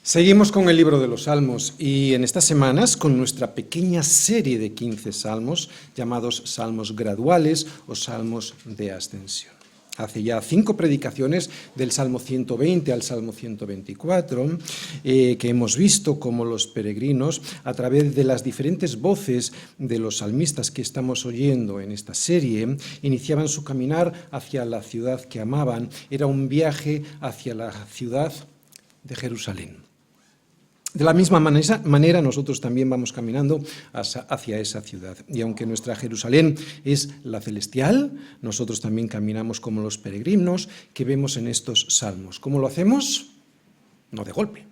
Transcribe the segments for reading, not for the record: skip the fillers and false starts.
Seguimos con el libro de los Salmos y en estas semanas con nuestra pequeña serie de 15 salmos llamados salmos graduales o salmos de ascensión. Hace ya 5 predicaciones del Salmo 120 al Salmo 124 que hemos visto cómo los peregrinos, a través de las diferentes voces de los salmistas que estamos oyendo en esta serie, iniciaban su caminar hacia la ciudad que amaban. Era un viaje hacia la ciudad de Jerusalén. De la misma manera, nosotros también vamos caminando hacia esa ciudad. Y aunque nuestra Jerusalén es la celestial, nosotros también caminamos como los peregrinos que vemos en estos salmos. ¿Cómo lo hacemos? No de golpe,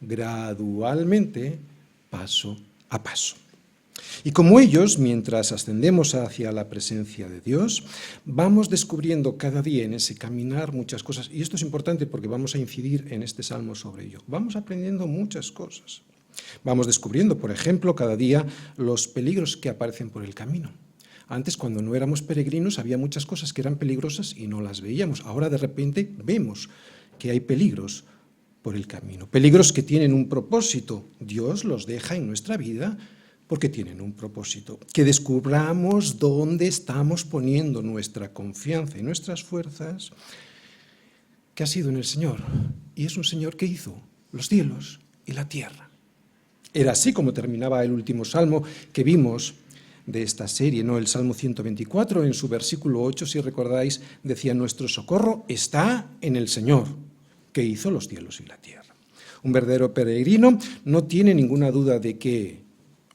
gradualmente, paso a paso. Y como ellos, mientras ascendemos hacia la presencia de Dios, vamos descubriendo cada día en ese caminar muchas cosas. Y esto es importante porque vamos a incidir en este salmo sobre ello. Vamos aprendiendo muchas cosas. Vamos descubriendo, por ejemplo, cada día los peligros que aparecen por el camino. Antes, cuando no éramos peregrinos, había muchas cosas que eran peligrosas y no las veíamos. Ahora, de repente, vemos que hay peligros por el camino. Peligros que tienen un propósito. Dios los deja en nuestra vida porque tienen un propósito. Que descubramos dónde estamos poniendo nuestra confianza y nuestras fuerzas, que ha sido en el Señor. Y es un Señor que hizo los cielos y la tierra. Era así como terminaba el último salmo que vimos de esta serie, ¿no? El Salmo 124, en su versículo 8, si recordáis, decía: nuestro socorro está en el Señor, que hizo los cielos y la tierra. Un verdadero peregrino no tiene ninguna duda de que,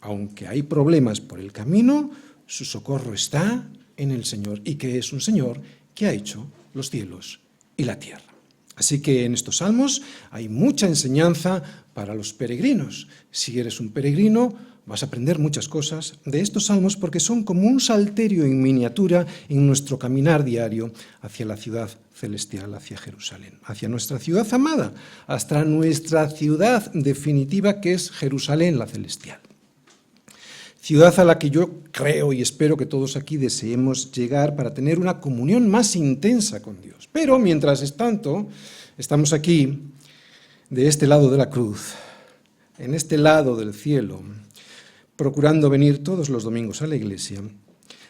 aunque hay problemas por el camino, su socorro está en el Señor, y que es un Señor que ha hecho los cielos y la tierra. Así que en estos salmos hay mucha enseñanza para los peregrinos. Si eres un peregrino, vas a aprender muchas cosas de estos salmos porque son como un salterio en miniatura en nuestro caminar diario hacia la ciudad celestial, hacia Jerusalén, hacia nuestra ciudad amada, hasta nuestra ciudad definitiva que es Jerusalén, la celestial. Ciudad a la que yo creo y espero que todos aquí deseemos llegar para tener una comunión más intensa con Dios. Pero mientras tanto, estamos aquí, de este lado de la cruz, en este lado del cielo, procurando venir todos los domingos a la iglesia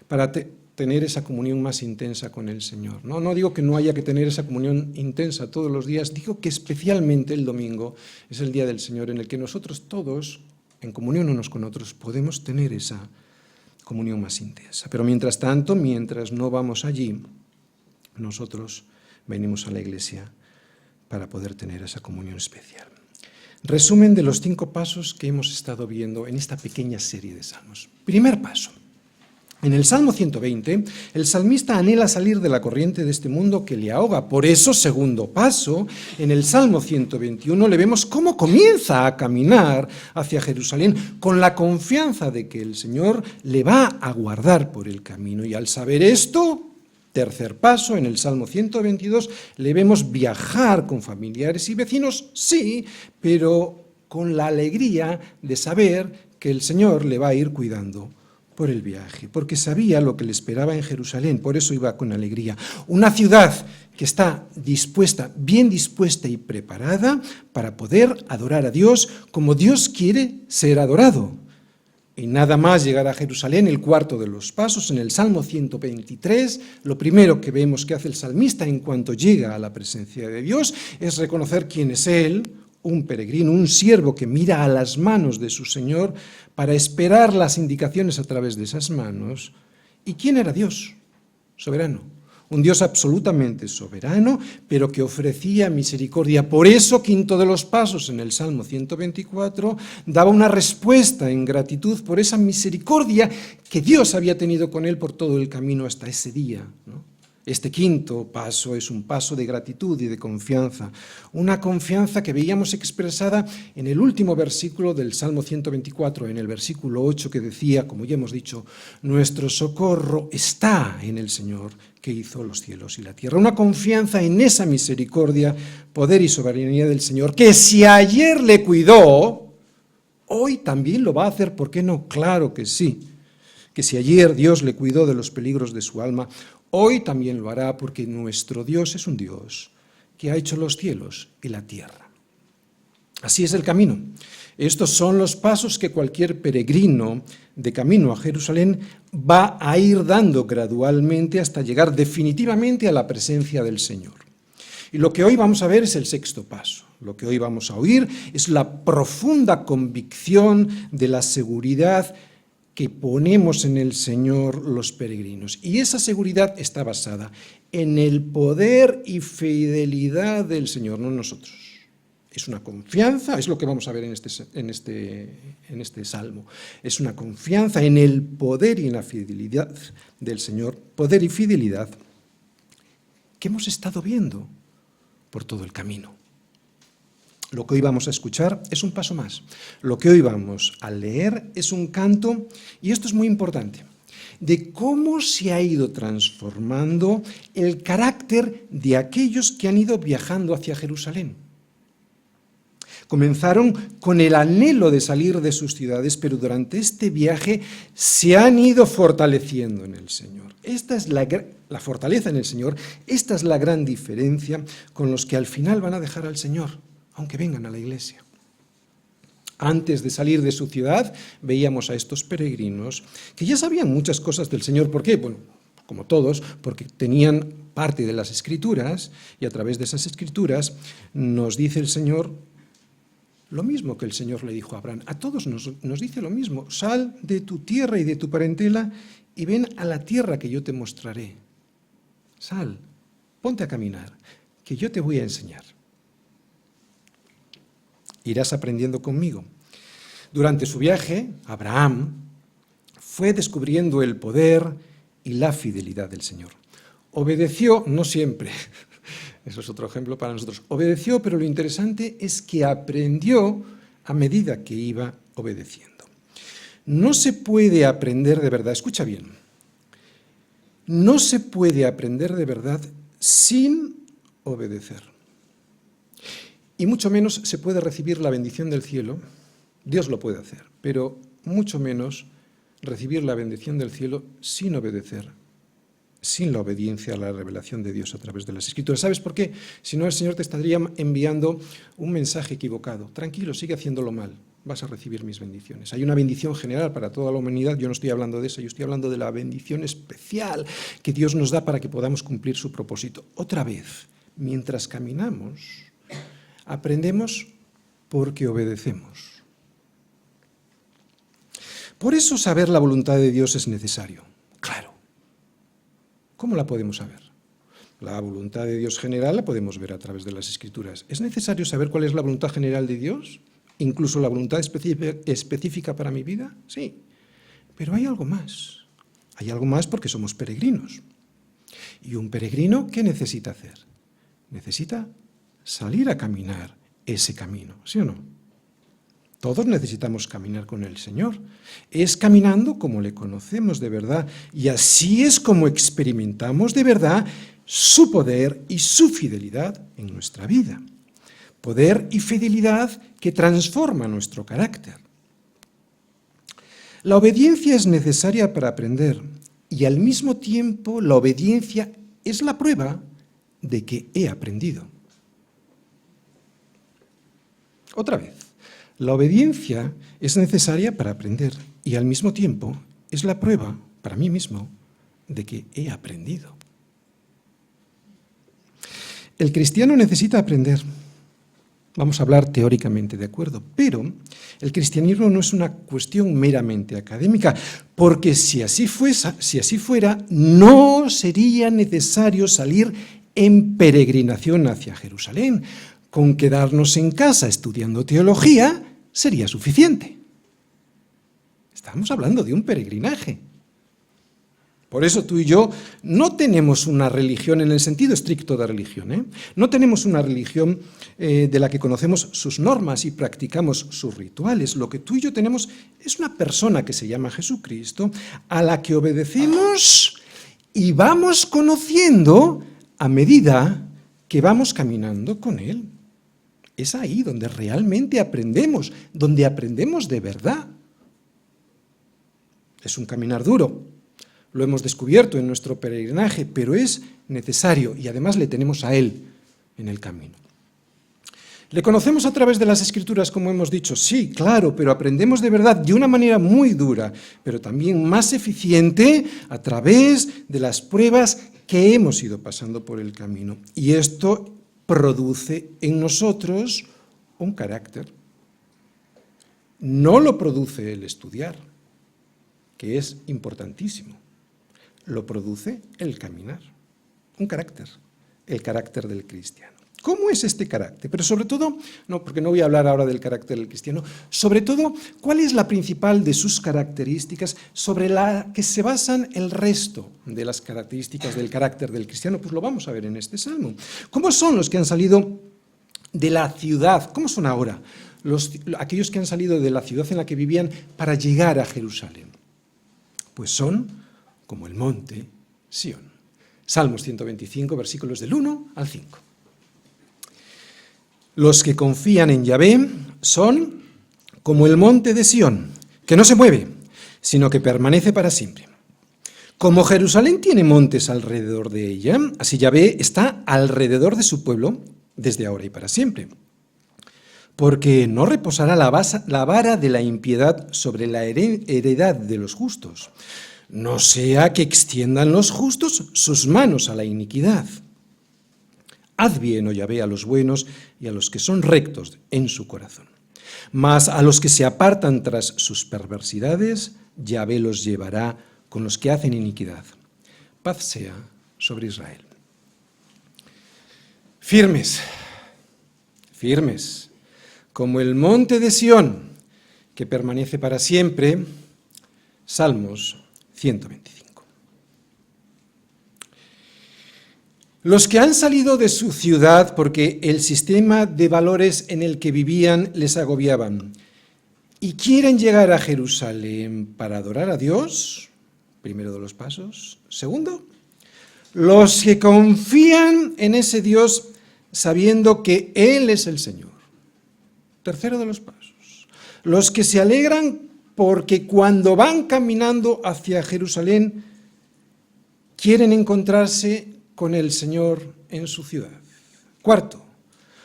para tener esa comunión más intensa con el Señor. No digo que no haya que tener esa comunión intensa todos los días, digo que especialmente el domingo es el día del Señor en el que nosotros todos, en comunión unos con otros, podemos tener esa comunión más intensa. Pero mientras tanto, mientras no vamos allí, nosotros venimos a la iglesia para poder tener esa comunión especial. Resumen de los 5 pasos que hemos estado viendo en esta pequeña serie de salmos. Primer paso. En el Salmo 120, el salmista anhela salir de la corriente de este mundo que le ahoga. Por eso, segundo paso, en el Salmo 121 le vemos cómo comienza a caminar hacia Jerusalén con la confianza de que el Señor le va a guardar por el camino. Y al saber esto, tercer paso, en el Salmo 122, le vemos viajar con familiares y vecinos, sí, pero con la alegría de saber que el Señor le va a ir cuidando por el viaje, porque sabía lo que le esperaba en Jerusalén, por eso iba con alegría. Una ciudad que está dispuesta, bien dispuesta y preparada para poder adorar a Dios como Dios quiere ser adorado. Y nada más llegar a Jerusalén, el cuarto de los pasos, en el Salmo 123, lo primero que vemos que hace el salmista en cuanto llega a la presencia de Dios es reconocer quién es Él, un peregrino, un siervo que mira a las manos de su Señor para esperar las indicaciones a través de esas manos. ¿Y quién era Dios? Soberano. Un Dios absolutamente soberano, pero que ofrecía misericordia. Por eso, quinto de los pasos, en el Salmo 124, daba una respuesta en gratitud por esa misericordia que Dios había tenido con él por todo el camino hasta ese día, ¿no? Este quinto paso es un paso de gratitud y de confianza, una confianza que veíamos expresada en el último versículo del Salmo 124, en el versículo 8, que decía, como ya hemos dicho, nuestro socorro está en el Señor que hizo los cielos y la tierra. Una confianza en esa misericordia, poder y soberanía del Señor, que si ayer le cuidó, hoy también lo va a hacer. ¿Por qué no? Claro que sí. Que si ayer Dios le cuidó de los peligros de su alma, hoy también lo hará, porque nuestro Dios es un Dios que ha hecho los cielos y la tierra. Así es el camino. Estos son los pasos que cualquier peregrino de camino a Jerusalén va a ir dando gradualmente hasta llegar definitivamente a la presencia del Señor. Y lo que hoy vamos a ver es el sexto paso. Lo que hoy vamos a oír es la profunda convicción de la seguridad que ponemos en el Señor los peregrinos. Y esa seguridad está basada en el poder y fidelidad del Señor, no en nosotros. Es una confianza, es lo que vamos a ver en este salmo. Es una confianza en el poder y en la fidelidad del Señor, poder y fidelidad que hemos estado viendo por todo el camino. Lo que hoy vamos a escuchar es un paso más. Lo que hoy vamos a leer es un canto, y esto es muy importante, de cómo se ha ido transformando el carácter de aquellos que han ido viajando hacia Jerusalén. Comenzaron con el anhelo de salir de sus ciudades, pero durante este viaje se han ido fortaleciendo en el Señor. Esta es la fortaleza en el Señor, esta es la gran diferencia con los que al final van a dejar al Señor, aunque vengan a la iglesia. Antes de salir de su ciudad, veíamos a estos peregrinos que ya sabían muchas cosas del Señor. ¿Por qué? Bueno, como todos, porque tenían parte de las Escrituras, y a través de esas Escrituras nos dice el Señor lo mismo que el Señor le dijo a Abraham. A todos nos dice lo mismo: sal de tu tierra y de tu parentela y ven a la tierra que yo te mostraré. Sal, ponte a caminar, que yo te voy a enseñar. Irás aprendiendo conmigo. Durante su viaje, Abraham fue descubriendo el poder y la fidelidad del Señor. Obedeció, no siempre. Eso es otro ejemplo para nosotros. Obedeció, pero lo interesante es que aprendió a medida que iba obedeciendo. No se puede aprender de verdad, escucha bien, no se puede aprender de verdad sin obedecer. Y mucho menos se puede recibir la bendición del cielo, Dios lo puede hacer, pero mucho menos recibir la bendición del cielo sin obedecer, sin la obediencia a la revelación de Dios a través de las Escrituras. ¿Sabes por qué? Si no, el Señor te estaría enviando un mensaje equivocado. Tranquilo, sigue haciéndolo mal, vas a recibir mis bendiciones. Hay una bendición general para toda la humanidad, yo no estoy hablando de esa, yo estoy hablando de la bendición especial que Dios nos da para que podamos cumplir su propósito. Otra vez, mientras caminamos, aprendemos porque obedecemos. Por eso saber la voluntad de Dios es necesario. Claro. ¿Cómo la podemos saber? La voluntad de Dios general la podemos ver a través de las Escrituras. ¿Es necesario saber cuál es la voluntad general de Dios? ¿Incluso la voluntad específica para mi vida? Sí. Pero hay algo más. Hay algo más porque somos peregrinos. ¿Y un peregrino qué necesita hacer? Necesita salir a caminar ese camino, ¿sí o no? Todos necesitamos caminar con el Señor. Es caminando como le conocemos de verdad, y así es como experimentamos de verdad su poder y su fidelidad en nuestra vida. Poder y fidelidad que transforma nuestro carácter. La obediencia es necesaria para aprender, y al mismo tiempo la obediencia es la prueba de que he aprendido. Otra vez. La obediencia es necesaria para aprender y al mismo tiempo es la prueba, para mí mismo, de que he aprendido. El cristiano necesita aprender. Vamos a hablar teóricamente, ¿de acuerdo? Pero el cristianismo no es una cuestión meramente académica, porque si así fuera, no sería necesario salir en peregrinación hacia Jerusalén. Con quedarnos en casa estudiando teología sería suficiente. Estamos hablando de un peregrinaje. Por eso tú y yo no tenemos una religión en el sentido estricto de religión, No tenemos una religión de la que conocemos sus normas y practicamos sus rituales. Lo que tú y yo tenemos es una persona que se llama Jesucristo, a la que obedecemos y vamos conociendo a medida que vamos caminando con Él. Es ahí donde realmente aprendemos, donde aprendemos de verdad. Es un caminar duro, lo hemos descubierto en nuestro peregrinaje, pero es necesario y además le tenemos a Él en el camino. ¿Le conocemos a través de las Escrituras, como hemos dicho? Sí, claro, pero aprendemos de verdad de una manera muy dura, pero también más eficiente a través de las pruebas que hemos ido pasando por el camino. Y esto produce en nosotros un carácter. No lo produce el estudiar, que es importantísimo. Lo produce el caminar. Un carácter, el carácter del cristiano. ¿Cómo es este carácter? Pero sobre todo, no, porque no voy a hablar ahora del carácter del cristiano, sobre todo, ¿cuál es la principal de sus características sobre la que se basan el resto de las características del carácter del cristiano? Pues lo vamos a ver en este salmo. ¿Cómo son los que han salido de la ciudad? ¿Cómo son ahora aquellos que han salido de la ciudad en la que vivían para llegar a Jerusalén? Pues son como el monte Sión. Salmos 125, versículos del 1 al 5. Los que confían en Yahvé son como el monte de Sión, que no se mueve, sino que permanece para siempre. Como Jerusalén tiene montes alrededor de ella, así Yahvé está alrededor de su pueblo desde ahora y para siempre. Porque no reposará la vara de la impiedad sobre la heredad de los justos, no sea que extiendan los justos sus manos a la iniquidad. Haz bien, oh Yahvé, a los buenos y a los que son rectos en su corazón. Mas a los que se apartan tras sus perversidades, Yahvé los llevará con los que hacen iniquidad. Paz sea sobre Israel. Firmes, firmes, como el monte de Sión, que permanece para siempre. Salmos 125. Los que han salido de su ciudad porque el sistema de valores en el que vivían les agobiaban y quieren llegar a Jerusalén para adorar a Dios, primero de los pasos. Segundo, los que confían en ese Dios sabiendo que Él es el Señor. Tercero de los pasos, los que se alegran porque cuando van caminando hacia Jerusalén quieren encontrarse con el Señor en su ciudad. Cuarto,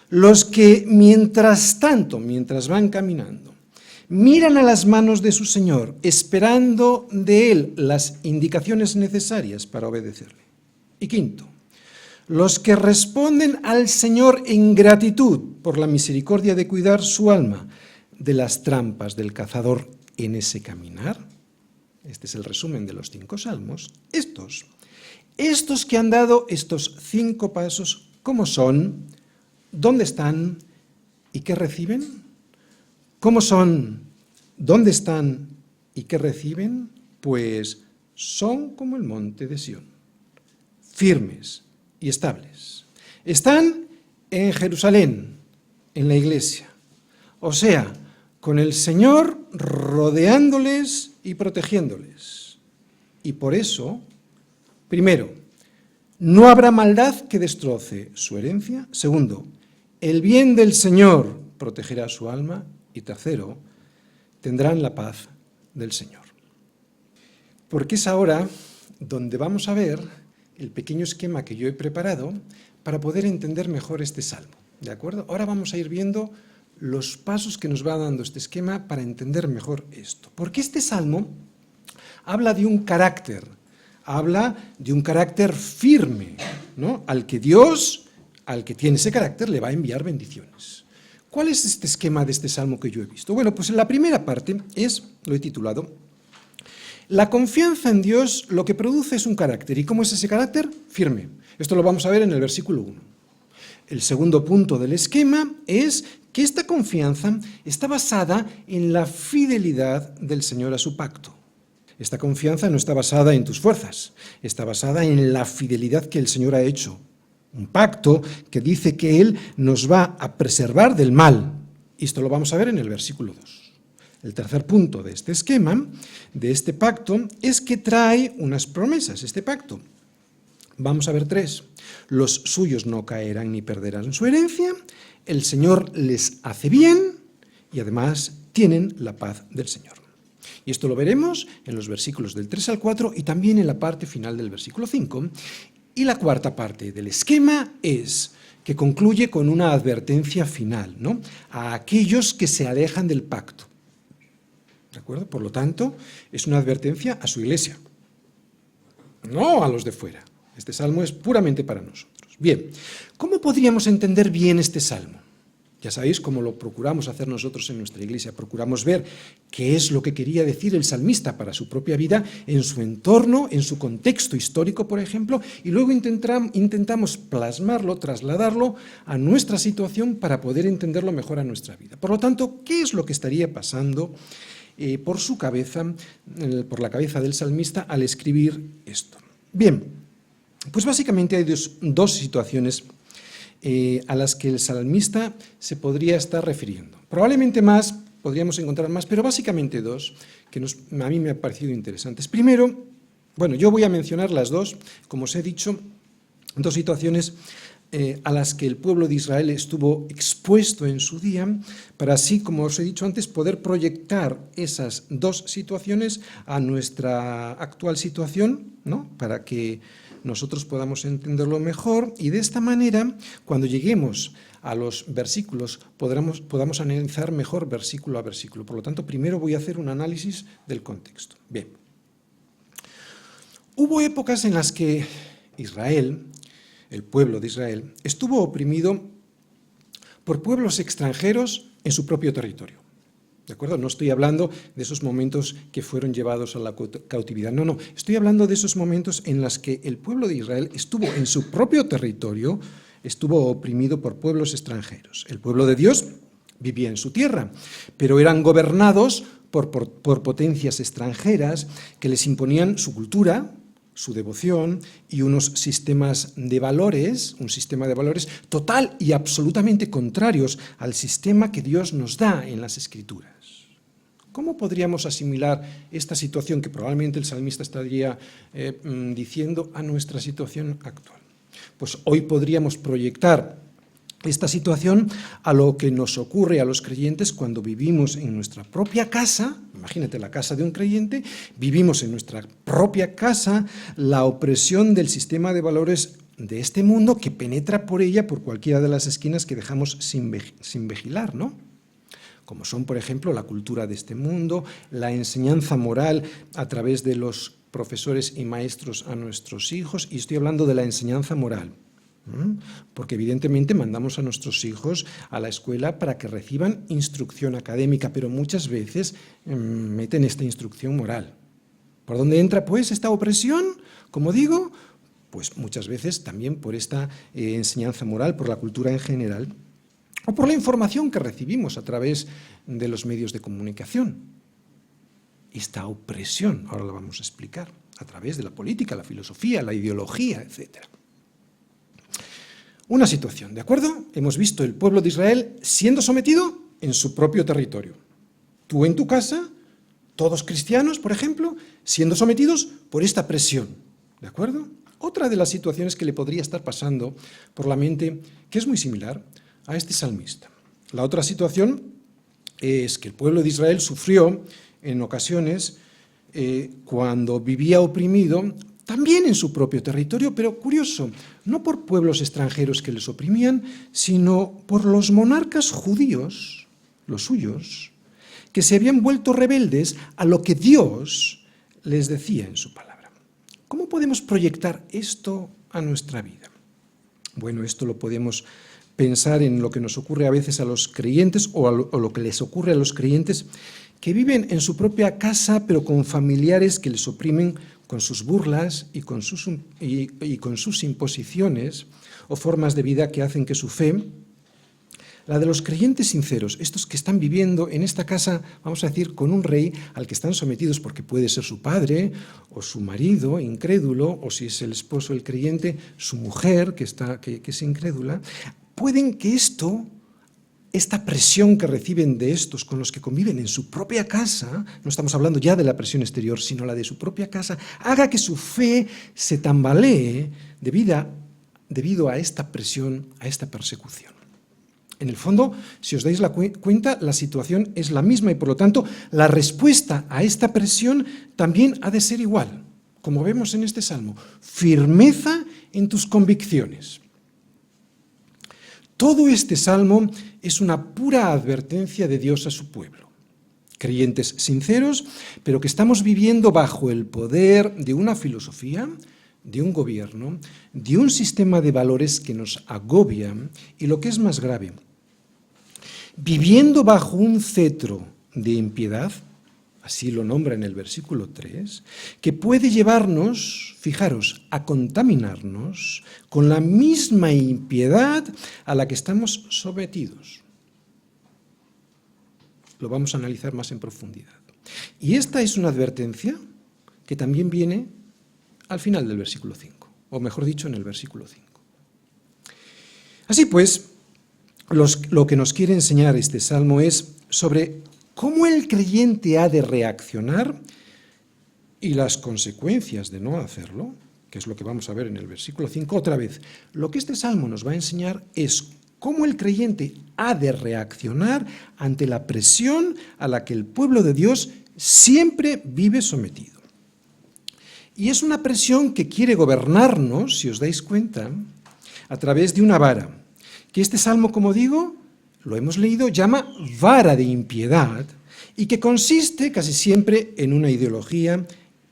los que mientras tanto, mientras van caminando, miran a las manos de su Señor, esperando de Él las indicaciones necesarias para obedecerle. Y quinto, los que responden al Señor en gratitud por la misericordia de cuidar su alma de las trampas del cazador en ese caminar. Este es el resumen de los 5 salmos. Estos que han dado estos 5 pasos, ¿cómo son? ¿Dónde están? ¿Y qué reciben? ¿Cómo son? ¿Dónde están? ¿Y qué reciben? Pues son como el monte de Sión, firmes y estables. Están en Jerusalén, en la iglesia, o sea, con el Señor rodeándoles y protegiéndoles. Y por eso, primero, no habrá maldad que destroce su herencia. Segundo, el bien del Señor protegerá su alma. Y tercero, tendrán la paz del Señor. Porque es ahora donde vamos a ver el pequeño esquema que yo he preparado para poder entender mejor este salmo. ¿De acuerdo? Ahora vamos a ir viendo los pasos que nos va dando este esquema para entender mejor esto. Porque este salmo habla de un carácter, firme, ¿no? Al que Dios, al que tiene ese carácter, le va a enviar bendiciones. ¿Cuál es este esquema de este salmo que yo he visto? Bueno, pues en la primera parte lo he titulado, la confianza en Dios lo que produce es un carácter. ¿Y cómo es ese carácter? Firme. Esto lo vamos a ver en el versículo 1. El segundo punto del esquema es que esta confianza está basada en la fidelidad del Señor a su pacto. Esta confianza no está basada en tus fuerzas, está basada en la fidelidad que el Señor ha hecho. Un pacto que dice que Él nos va a preservar del mal. Y esto lo vamos a ver en el versículo 2. El tercer punto de este esquema, de este pacto, es que trae unas promesas, este pacto. Vamos a ver 3. Los suyos no caerán ni perderán su herencia, el Señor les hace bien y además tienen la paz del Señor. Y esto lo veremos en los versículos del 3 al 4 y también en la parte final del versículo 5. Y la cuarta parte del esquema es que concluye con una advertencia final, ¿no?, a aquellos que se alejan del pacto. ¿De acuerdo? Por lo tanto, es una advertencia a su iglesia, no a los de fuera. Este salmo es puramente para nosotros. Bien, ¿cómo podríamos entender bien este salmo? Ya sabéis cómo lo procuramos hacer nosotros en nuestra iglesia. Procuramos ver qué es lo que quería decir el salmista para su propia vida, en su entorno, en su contexto histórico, por ejemplo, y luego intentamos plasmarlo, trasladarlo a nuestra situación para poder entenderlo mejor a nuestra vida. Por lo tanto, ¿qué es lo que estaría pasando por su cabeza, por la cabeza del salmista al escribir esto? Bien, pues básicamente hay dos situaciones a las que el salmista se podría estar refiriendo. Probablemente más, podríamos encontrar más, pero básicamente dos que a mí me han parecido interesantes. Primero, bueno, yo voy a mencionar las dos, como os he dicho, dos situaciones a las que el pueblo de Israel estuvo expuesto en su día, para así, como os he dicho antes, poder proyectar esas dos situaciones a nuestra actual situación, ¿no?, para que nosotros podamos entenderlo mejor y de esta manera, cuando lleguemos a los versículos, podamos analizar mejor versículo a versículo. Por lo tanto, primero voy a hacer un análisis del contexto. Bien. Hubo épocas en las que Israel, el pueblo de Israel, estuvo oprimido por pueblos extranjeros en su propio territorio. ¿De acuerdo? No estoy hablando de esos momentos que fueron llevados a la cautividad. No, estoy hablando de esos momentos en los que el pueblo de Israel estuvo en su propio territorio, estuvo oprimido por pueblos extranjeros. El pueblo de Dios vivía en su tierra, pero eran gobernados por potencias extranjeras que les imponían su cultura, su devoción y unos sistemas de valores, un sistema de valores total y absolutamente contrarios al sistema que Dios nos da en las Escrituras. ¿Cómo podríamos asimilar esta situación que probablemente el salmista estaría diciendo a nuestra situación actual? Pues hoy podríamos proyectar esta situación a lo que nos ocurre a los creyentes cuando vivimos en nuestra propia casa. Imagínate la casa de un creyente, vivimos en nuestra propia casa la opresión del sistema de valores de este mundo que penetra por ella por cualquiera de las esquinas que dejamos sin vigilar, ¿no? Como son, por ejemplo, la cultura de este mundo, la enseñanza moral a través de los profesores y maestros a nuestros hijos, y estoy hablando de la enseñanza moral, porque evidentemente mandamos a nuestros hijos a la escuela para que reciban instrucción académica, pero muchas veces meten esta instrucción moral. ¿Por dónde entra pues esta opresión? Como digo, pues muchas veces también por esta enseñanza moral, por la cultura en general, o por la información que recibimos a través de los medios de comunicación. Esta opresión, ahora la vamos a explicar, a través de la política, la filosofía, la ideología, etc. Una situación, ¿de acuerdo? Hemos visto el pueblo de Israel siendo sometido en su propio territorio. Tú en tu casa, todos cristianos, por ejemplo, siendo sometidos por esta presión, ¿de acuerdo? Otra de las situaciones que le podría estar pasando por la mente, que es muy similar a este salmista. La otra situación es que el pueblo de Israel sufrió en ocasiones cuando vivía oprimido, también en su propio territorio, pero curioso, no por pueblos extranjeros que les oprimían, sino por los monarcas judíos, los suyos, que se habían vuelto rebeldes a lo que Dios les decía en su palabra. ¿Cómo podemos proyectar esto a nuestra vida? Bueno, esto lo podemos pensar en lo que nos ocurre a veces a los creyentes o lo que les ocurre a los creyentes que viven en su propia casa pero con familiares que les oprimen con sus burlas y con sus imposiciones o formas de vida que hacen que su fe, la de los creyentes sinceros, estos que están viviendo en esta casa, vamos a decir, con un rey al que están sometidos porque puede ser su padre o su marido incrédulo, o si es el esposo el creyente, su mujer que es incrédula, pueden que esta presión que reciben de estos con los que conviven en su propia casa, no estamos hablando ya de la presión exterior, sino la de su propia casa, haga que su fe se tambalee debido a esta presión, a esta persecución. En el fondo, si os dais cuenta, la situación es la misma y, por lo tanto, la respuesta a esta presión también ha de ser igual. como vemos en este salmo, firmeza en tus convicciones. Todo este salmo es una pura advertencia de Dios a su pueblo. Creyentes sinceros, pero que estamos viviendo bajo el poder de una filosofía, de un gobierno, de un sistema de valores que nos agobia y, lo que es más grave, viviendo bajo un cetro de impiedad, así lo nombra en el versículo 3, que puede llevarnos, fijaros, a contaminarnos con la misma impiedad a la que estamos sometidos. Lo vamos a analizar más en profundidad. Y esta es una advertencia que también viene al final del versículo 5, o mejor dicho, en el versículo 5. Así pues, lo que nos quiere enseñar este salmo es sobre cómo el creyente ha de reaccionar y las consecuencias de no hacerlo, que es lo que vamos a ver en el versículo 5. Otra vez, lo que este salmo nos va a enseñar es cómo el creyente ha de reaccionar ante la presión a la que el pueblo de Dios siempre vive sometido. Y es una presión que quiere gobernarnos, si os dais cuenta, a través de una vara, que este salmo, como digo, lo hemos leído, llama vara de impiedad, y que consiste casi siempre en una ideología,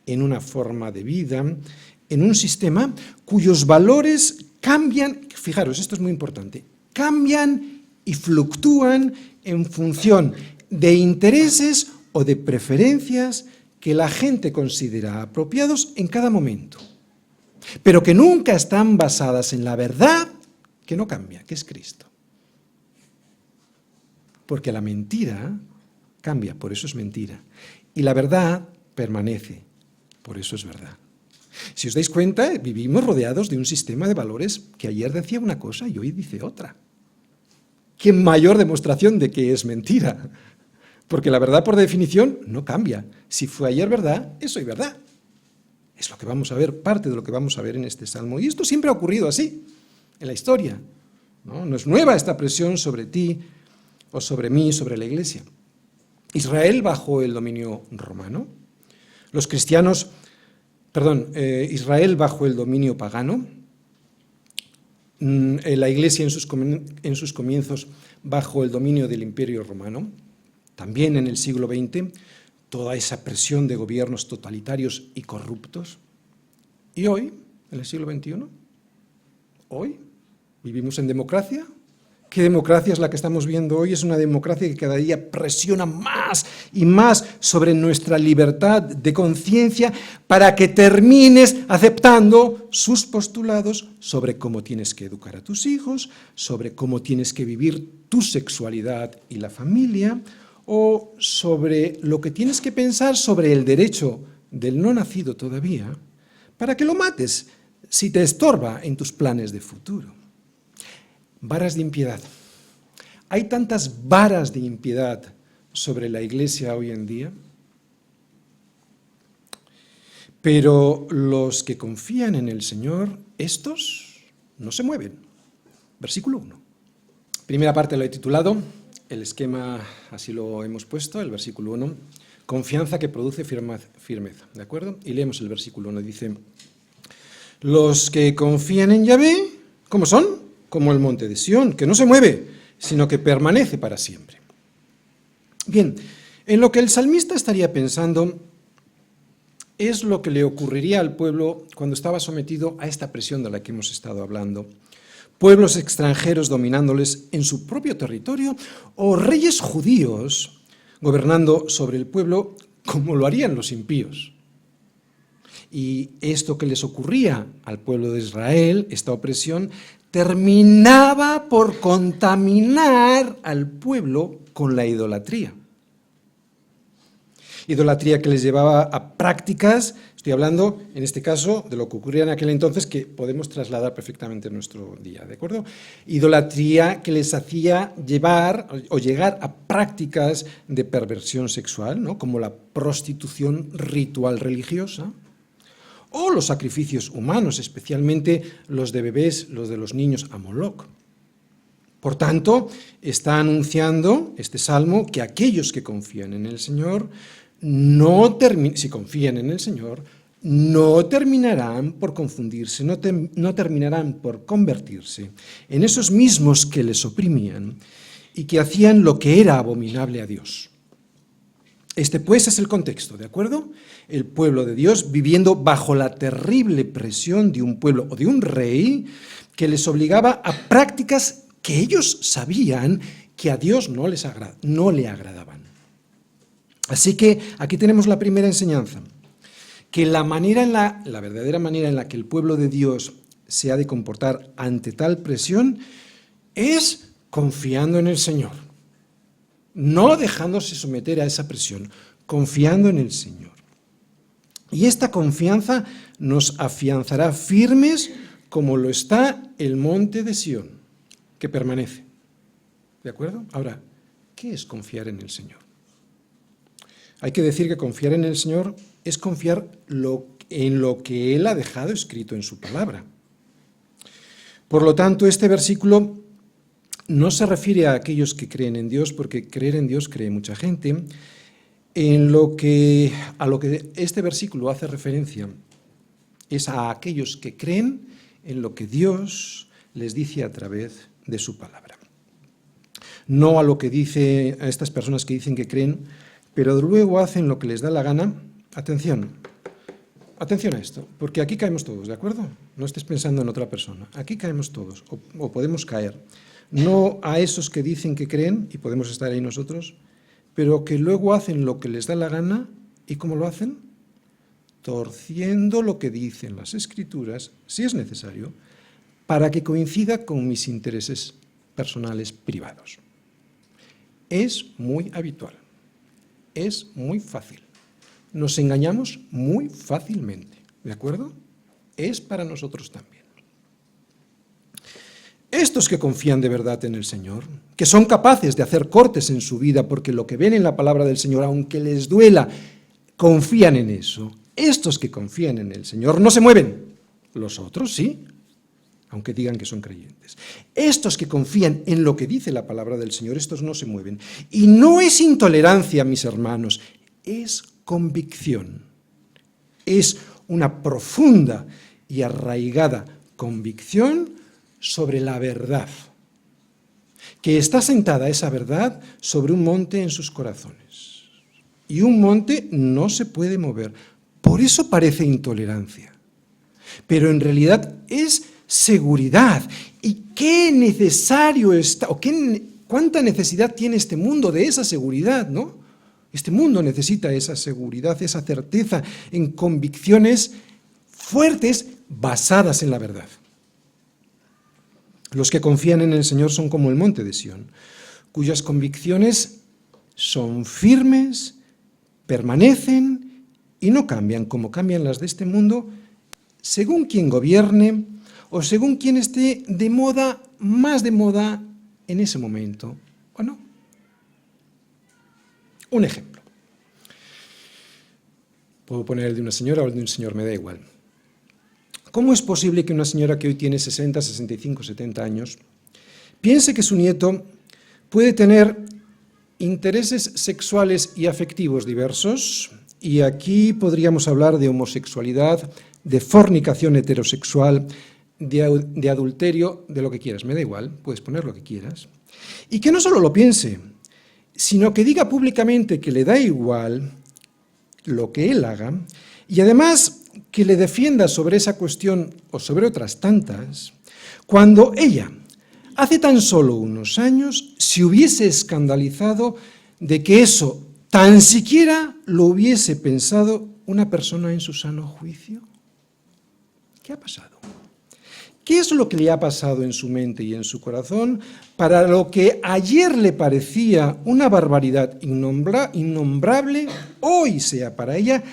en una forma de vida, en un sistema cuyos valores cambian, fijaros, esto es muy importante, cambian y fluctúan en función de intereses o de preferencias que la gente considera apropiados en cada momento, pero que nunca están basadas en la verdad que no cambia, que es Cristo. Porque la mentira cambia, por eso es mentira, y la verdad permanece, por eso es verdad. Si os dais cuenta, vivimos rodeados de un sistema de valores que ayer decía una cosa y hoy dice otra. ¿Qué mayor demostración de que es mentira? Porque la verdad, por definición, no cambia. Si fue ayer verdad, es hoy verdad. Es lo que vamos a ver, parte de lo que vamos a ver en este salmo. Y esto siempre ha ocurrido así, en la historia. No es nueva esta presión sobre ti o sobre mí, sobre la Iglesia. Israel bajo el dominio romano, los cristianos, Israel bajo el dominio pagano, la Iglesia en sus comienzos bajo el dominio del Imperio Romano, también en el siglo XX, toda esa presión de gobiernos totalitarios y corruptos. Y hoy, en el siglo XXI, hoy vivimos en democracia. ¿Qué democracia es la que estamos viendo hoy? Es una democracia que cada día presiona más y más sobre nuestra libertad de conciencia para que termines aceptando sus postulados sobre cómo tienes que educar a tus hijos, sobre cómo tienes que vivir tu sexualidad y la familia, o sobre lo que tienes que pensar sobre el derecho del no nacido todavía, para que lo mates si te estorba en tus planes de futuro. Varas de impiedad. Hay tantas varas de impiedad sobre la Iglesia hoy en día, pero los que confían en el Señor, estos no se mueven. Versículo 1. Primera parte lo he titulado, el esquema así lo hemos puesto, el versículo 1, confianza que produce firmeza, ¿de acuerdo? Y leemos el versículo 1, dice, los que confían en Yahvé, ¿cómo son? Como el monte de Sión, que no se mueve, sino que permanece para siempre. Bien, en lo que el salmista estaría pensando es lo que le ocurriría al pueblo cuando estaba sometido a esta presión de la que hemos estado hablando. Pueblos extranjeros dominándoles en su propio territorio o reyes judíos gobernando sobre el pueblo como lo harían los impíos. Y esto que les ocurría al pueblo de Israel, esta opresión, terminaba por contaminar al pueblo con la idolatría. Idolatría que les llevaba a prácticas, estoy hablando en este caso de lo que ocurría en aquel entonces, que podemos trasladar perfectamente a nuestro día, ¿de acuerdo? Idolatría que les hacía llevar o llegar a prácticas de perversión sexual, ¿no? Como la prostitución ritual religiosa, o los sacrificios humanos, especialmente los de bebés, los de los niños a Moloc. Por tanto, está anunciando este salmo que aquellos que confían en el Señor, si confían en el Señor, no terminarán por confundirse, no terminarán por convertirse en esos mismos que les oprimían y que hacían lo que era abominable a Dios. Este, pues, es el contexto, ¿de acuerdo? El pueblo de Dios viviendo bajo la terrible presión de un pueblo o de un rey que les obligaba a prácticas que ellos sabían que a Dios no le agradaban. Así que aquí tenemos la primera enseñanza, que la verdadera manera en la que el pueblo de Dios se ha de comportar ante tal presión es confiando en el Señor, no dejándose someter a esa presión, confiando en el Señor. Y esta confianza nos afianzará firmes como lo está el monte de Sión, que permanece. ¿De acuerdo? Ahora, ¿qué es confiar en el Señor? Hay que decir que confiar en el Señor es confiar en lo que Él ha dejado escrito en su palabra. Por lo tanto, este versículo no se refiere a aquellos que creen en Dios, porque creer en Dios cree mucha gente. A lo que este versículo hace referencia es a aquellos que creen en lo que Dios les dice a través de su palabra. No a lo que dice a estas personas que dicen que creen, pero luego hacen lo que les da la gana. Atención a esto, porque aquí caemos todos, ¿de acuerdo? No estés pensando en otra persona. Aquí caemos todos, o podemos caer. No a esos que dicen que creen, y podemos estar ahí nosotros, pero que luego hacen lo que les da la gana. ¿Y cómo lo hacen? Torciendo lo que dicen las Escrituras, si es necesario, para que coincida con mis intereses personales privados. Es muy habitual, es muy fácil. Nos engañamos muy fácilmente, ¿de acuerdo? Es para nosotros también. Estos que confían de verdad en el Señor, que son capaces de hacer cortes en su vida porque lo que ven en la palabra del Señor, aunque les duela, confían en eso. Estos que confían en el Señor no se mueven. Los otros sí, aunque digan que son creyentes. Estos que confían en lo que dice la palabra del Señor, estos no se mueven. Y no es intolerancia, mis hermanos, es convicción. Es una profunda y arraigada convicción sobre la verdad, que está sentada esa verdad sobre un monte en sus corazones. Y un monte no se puede mover. Por eso parece intolerancia. Pero en realidad es seguridad. ¿Y qué necesario está, o cuánta necesidad tiene este mundo de esa seguridad, ¿no? Este mundo necesita esa seguridad, esa certeza en convicciones fuertes basadas en la verdad. Los que confían en el Señor son como el monte de Sión, cuyas convicciones son firmes, permanecen y no cambian como cambian las de este mundo, según quien gobierne o según quien esté de moda, más de moda en ese momento, ¿o no? Un ejemplo. Puedo poner el de una señora o el de un señor, me da igual. ¿Cómo es posible que una señora que hoy tiene 60, 65, 70 años piense que su nieto puede tener intereses sexuales y afectivos diversos? Y aquí podríamos hablar de homosexualidad, de fornicación heterosexual, de adulterio, de lo que quieras, me da igual, puedes poner lo que quieras. Y que no solo lo piense, sino que diga públicamente que le da igual lo que él haga, y además que le defienda sobre esa cuestión o sobre otras tantas, cuando ella, hace tan solo unos años, se hubiese escandalizado de que eso tan siquiera lo hubiese pensado una persona en su sano juicio. ¿Qué ha pasado? ¿Qué es lo que le ha pasado en su mente y en su corazón para lo que ayer le parecía una barbaridad innombrable, hoy sea para ella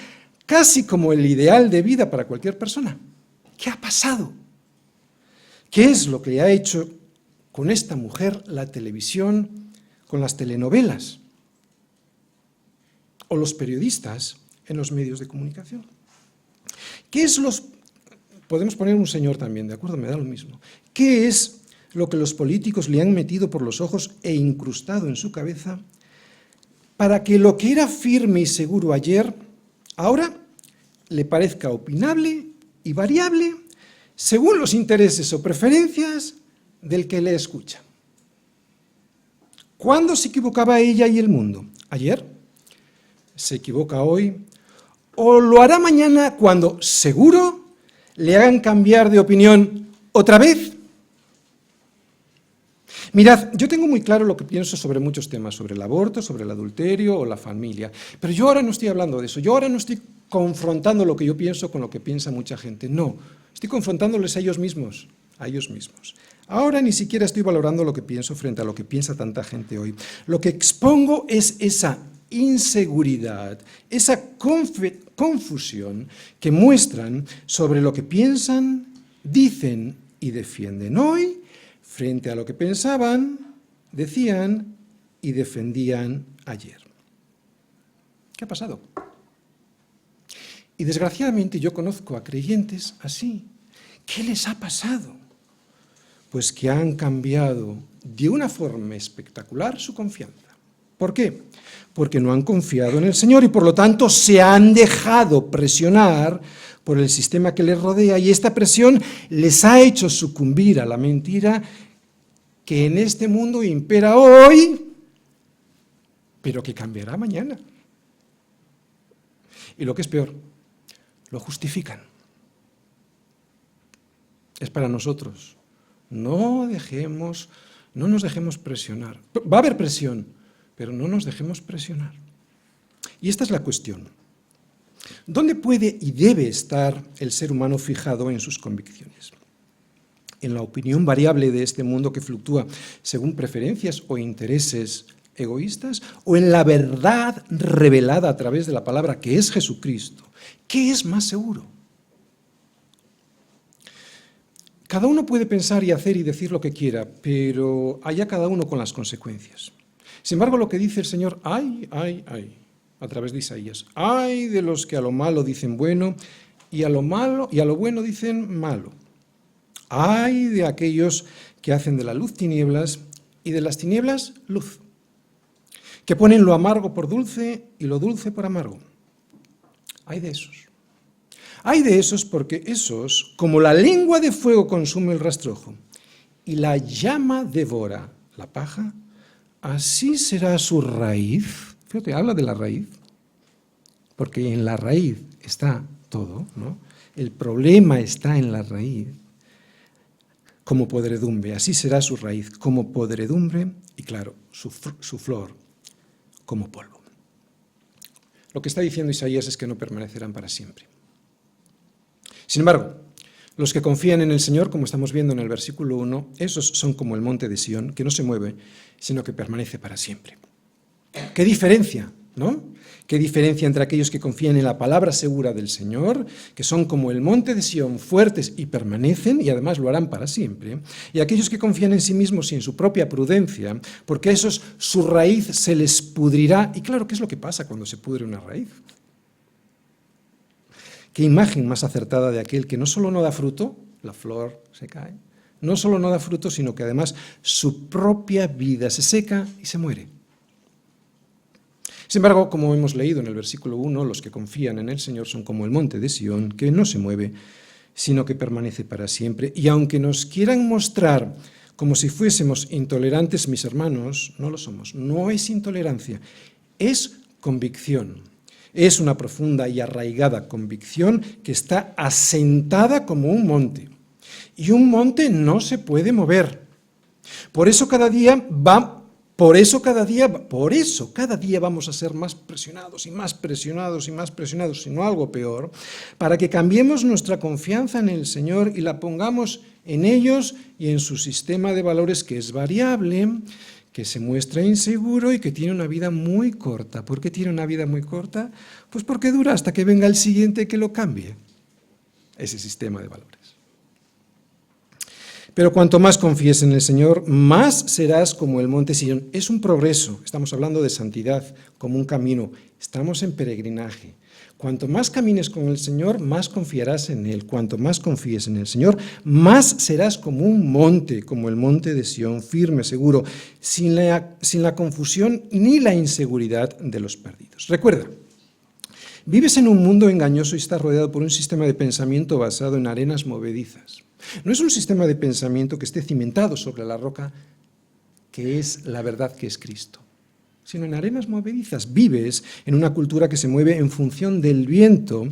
casi como el ideal de vida para cualquier persona? ¿Qué ha pasado? ¿Qué es lo que le ha hecho con esta mujer la televisión, con las telenovelas o los periodistas en los medios de comunicación? Podemos poner un señor también, ¿de acuerdo? Me da lo mismo. ¿Qué es lo que los políticos le han metido por los ojos e incrustado en su cabeza para que lo que era firme y seguro ayer, ahora le parezca opinable y variable según los intereses o preferencias del que le escucha. ¿Cuándo se equivocaba ella y el mundo? ¿Ayer? ¿Se equivoca hoy? ¿O lo hará mañana cuando, seguro, le hagan cambiar de opinión otra vez? Mirad, yo tengo muy claro lo que pienso sobre muchos temas, sobre el aborto, sobre el adulterio o la familia, pero yo ahora no estoy hablando de eso, yo ahora no estoy confrontando lo que yo pienso con lo que piensa mucha gente, no, estoy confrontándoles a ellos mismos, Ahora ni siquiera estoy valorando lo que pienso frente a lo que piensa tanta gente hoy. Lo que expongo es esa inseguridad, esa confusión que muestran sobre lo que piensan, dicen y defienden hoy frente a lo que pensaban, decían y defendían ayer. ¿Qué ha pasado? Y desgraciadamente yo conozco a creyentes así. ¿Qué les ha pasado? Pues que han cambiado de una forma espectacular su confianza. ¿Por qué? Porque no han confiado en el Señor y por lo tanto se han dejado presionar por el sistema que les rodea y esta presión les ha hecho sucumbir a la mentira que en este mundo impera hoy, pero que cambiará mañana. Y lo que es peor, lo justifican. Es para nosotros. No nos dejemos presionar. Va a haber presión, pero no nos dejemos presionar. Y esta es la cuestión. ¿Dónde puede y debe estar el ser humano fijado en sus convicciones? ¿En la opinión variable de este mundo que fluctúa según preferencias o intereses egoístas? ¿O en la verdad revelada a través de la palabra que es Jesucristo? ¿Qué es más seguro? Cada uno puede pensar y hacer y decir lo que quiera, pero allá cada uno con las consecuencias. Sin embargo, lo que dice el Señor, ay, a través de Isaías, ay de los que a lo malo dicen bueno y a lo bueno dicen malo. Ay de aquellos que hacen de la luz tinieblas y de las tinieblas luz, que ponen lo amargo por dulce y lo dulce por amargo. Ay de esos. Hay de esos porque esos, como la lengua de fuego consume el rastrojo y la llama devora la paja, así será su raíz. Fíjate, habla de la raíz, porque en la raíz está todo, ¿no? El problema está en la raíz, como podredumbre. Así será su raíz, como podredumbre, y claro, su flor, como polvo. Lo que está diciendo Isaías es que no permanecerán para siempre. Sin embargo, los que confían en el Señor, como estamos viendo en el versículo 1, esos son como el monte de Sión, que no se mueve, sino que permanece para siempre. ¿Qué diferencia, no? ¿Qué diferencia entre aquellos que confían en la palabra segura del Señor, que son como el monte de Sión, fuertes y permanecen, y además lo harán para siempre, y aquellos que confían en sí mismos y en su propia prudencia, porque a esos su raíz se les pudrirá? Y claro, ¿qué es lo que pasa cuando se pudre una raíz? ¿Qué imagen más acertada de aquel que no solo no da fruto, la flor se cae, no solo no da fruto, sino que además su propia vida se seca y se muere? Sin embargo, como hemos leído en el versículo 1, los que confían en el Señor son como el monte de Sión, que no se mueve, sino que permanece para siempre. Y aunque nos quieran mostrar como si fuésemos intolerantes, mis hermanos, no lo somos. No es intolerancia, es convicción. Es una profunda y arraigada convicción que está asentada como un monte. Y un monte no se puede mover. Por eso cada día vamos a ser más presionados y más presionados y más presionados, si no algo peor, para que cambiemos nuestra confianza en el Señor y la pongamos en ellos y en su sistema de valores que es variable, que se muestra inseguro y que tiene una vida muy corta. ¿Por qué tiene una vida muy corta? Pues porque dura hasta que venga el siguiente que lo cambie, ese sistema de valores. Pero cuanto más confíes en el Señor, más serás como el monte Sión. Es un progreso, estamos hablando de santidad, como un camino, estamos en peregrinaje. Cuanto más camines con el Señor, más confiarás en Él. Cuanto más confíes en el Señor, más serás como un monte, como el monte de Sión, firme, seguro, sin la confusión ni la inseguridad de los perdidos. Recuerda Vives en un mundo engañoso y estás rodeado por un sistema de pensamiento basado en arenas movedizas. No es un sistema de pensamiento que esté cimentado sobre la roca que es la verdad, que es Cristo, sino en arenas movedizas. Vives en una cultura que se mueve en función del viento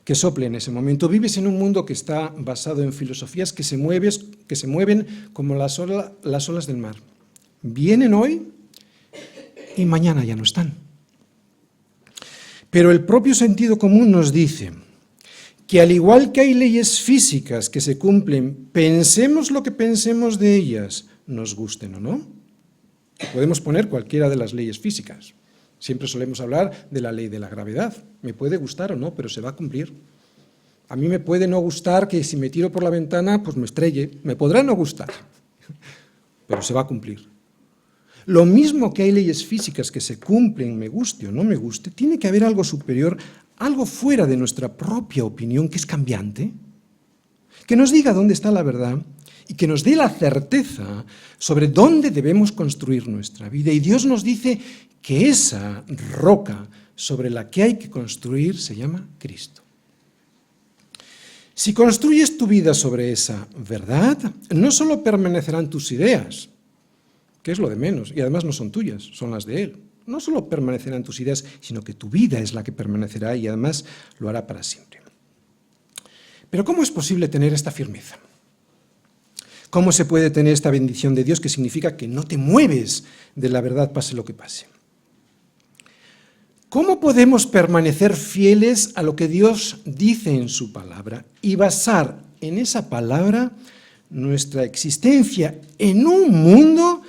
que sople en ese momento. Vives en un mundo que está basado en filosofías que se mueven como las olas del mar. Vienen hoy y mañana ya no están. Pero el propio sentido común nos dice que al igual que hay leyes físicas que se cumplen, pensemos lo que pensemos de ellas, nos gusten o no. Podemos poner cualquiera de las leyes físicas. Siempre solemos hablar de la ley de la gravedad. Me puede gustar o no, pero se va a cumplir. A mí me puede no gustar que si me tiro por la ventana, pues me estrelle. Me podrá no gustar, pero se va a cumplir. Lo mismo que hay leyes físicas que se cumplen, me guste o no me guste, tiene que haber algo superior, algo fuera de nuestra propia opinión que es cambiante, que nos diga dónde está la verdad y que nos dé la certeza sobre dónde debemos construir nuestra vida. Y Dios nos dice que esa roca sobre la que hay que construir se llama Cristo. Si construyes tu vida sobre esa verdad, no solo permanecerán tus ideas, que es lo de menos, y además no son tuyas, son las de Él. No solo permanecerán tus ideas, sino que tu vida es la que permanecerá y además lo hará para siempre. Pero ¿cómo es posible tener esta firmeza? ¿Cómo se puede tener esta bendición de Dios que significa que no te mueves de la verdad pase lo que pase? ¿Cómo podemos permanecer fieles a lo que Dios dice en su palabra y basar en esa palabra nuestra existencia en un mundo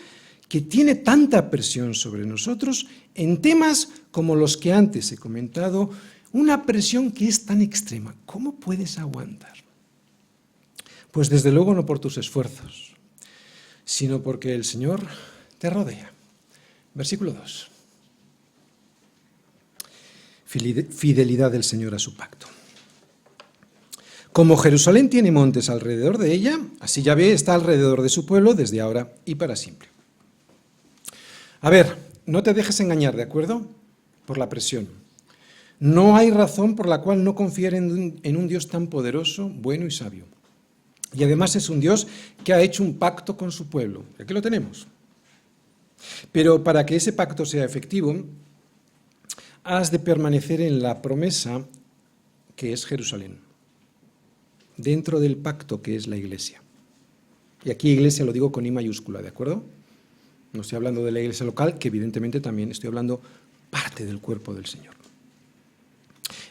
que tiene tanta presión sobre nosotros en temas como los que antes he comentado, una presión que es tan extrema? ¿Cómo puedes aguantar? Pues desde luego no por tus esfuerzos, sino porque el Señor te rodea. Versículo 2. Fidelidad del Señor a su pacto. Como Jerusalén tiene montes alrededor de ella, así Yahvé está alrededor de su pueblo desde ahora y para siempre. A ver, no te dejes engañar, ¿de acuerdo? Por la presión. No hay razón por la cual no confiar en un Dios tan poderoso, bueno y sabio. Y además es un Dios que ha hecho un pacto con su pueblo. Aquí lo tenemos. Pero para que ese pacto sea efectivo, has de permanecer en la promesa que es Jerusalén, dentro del pacto que es la Iglesia. Y aquí Iglesia lo digo con I mayúscula, ¿de acuerdo? No estoy hablando de la Iglesia local, que evidentemente también estoy hablando parte del cuerpo del Señor.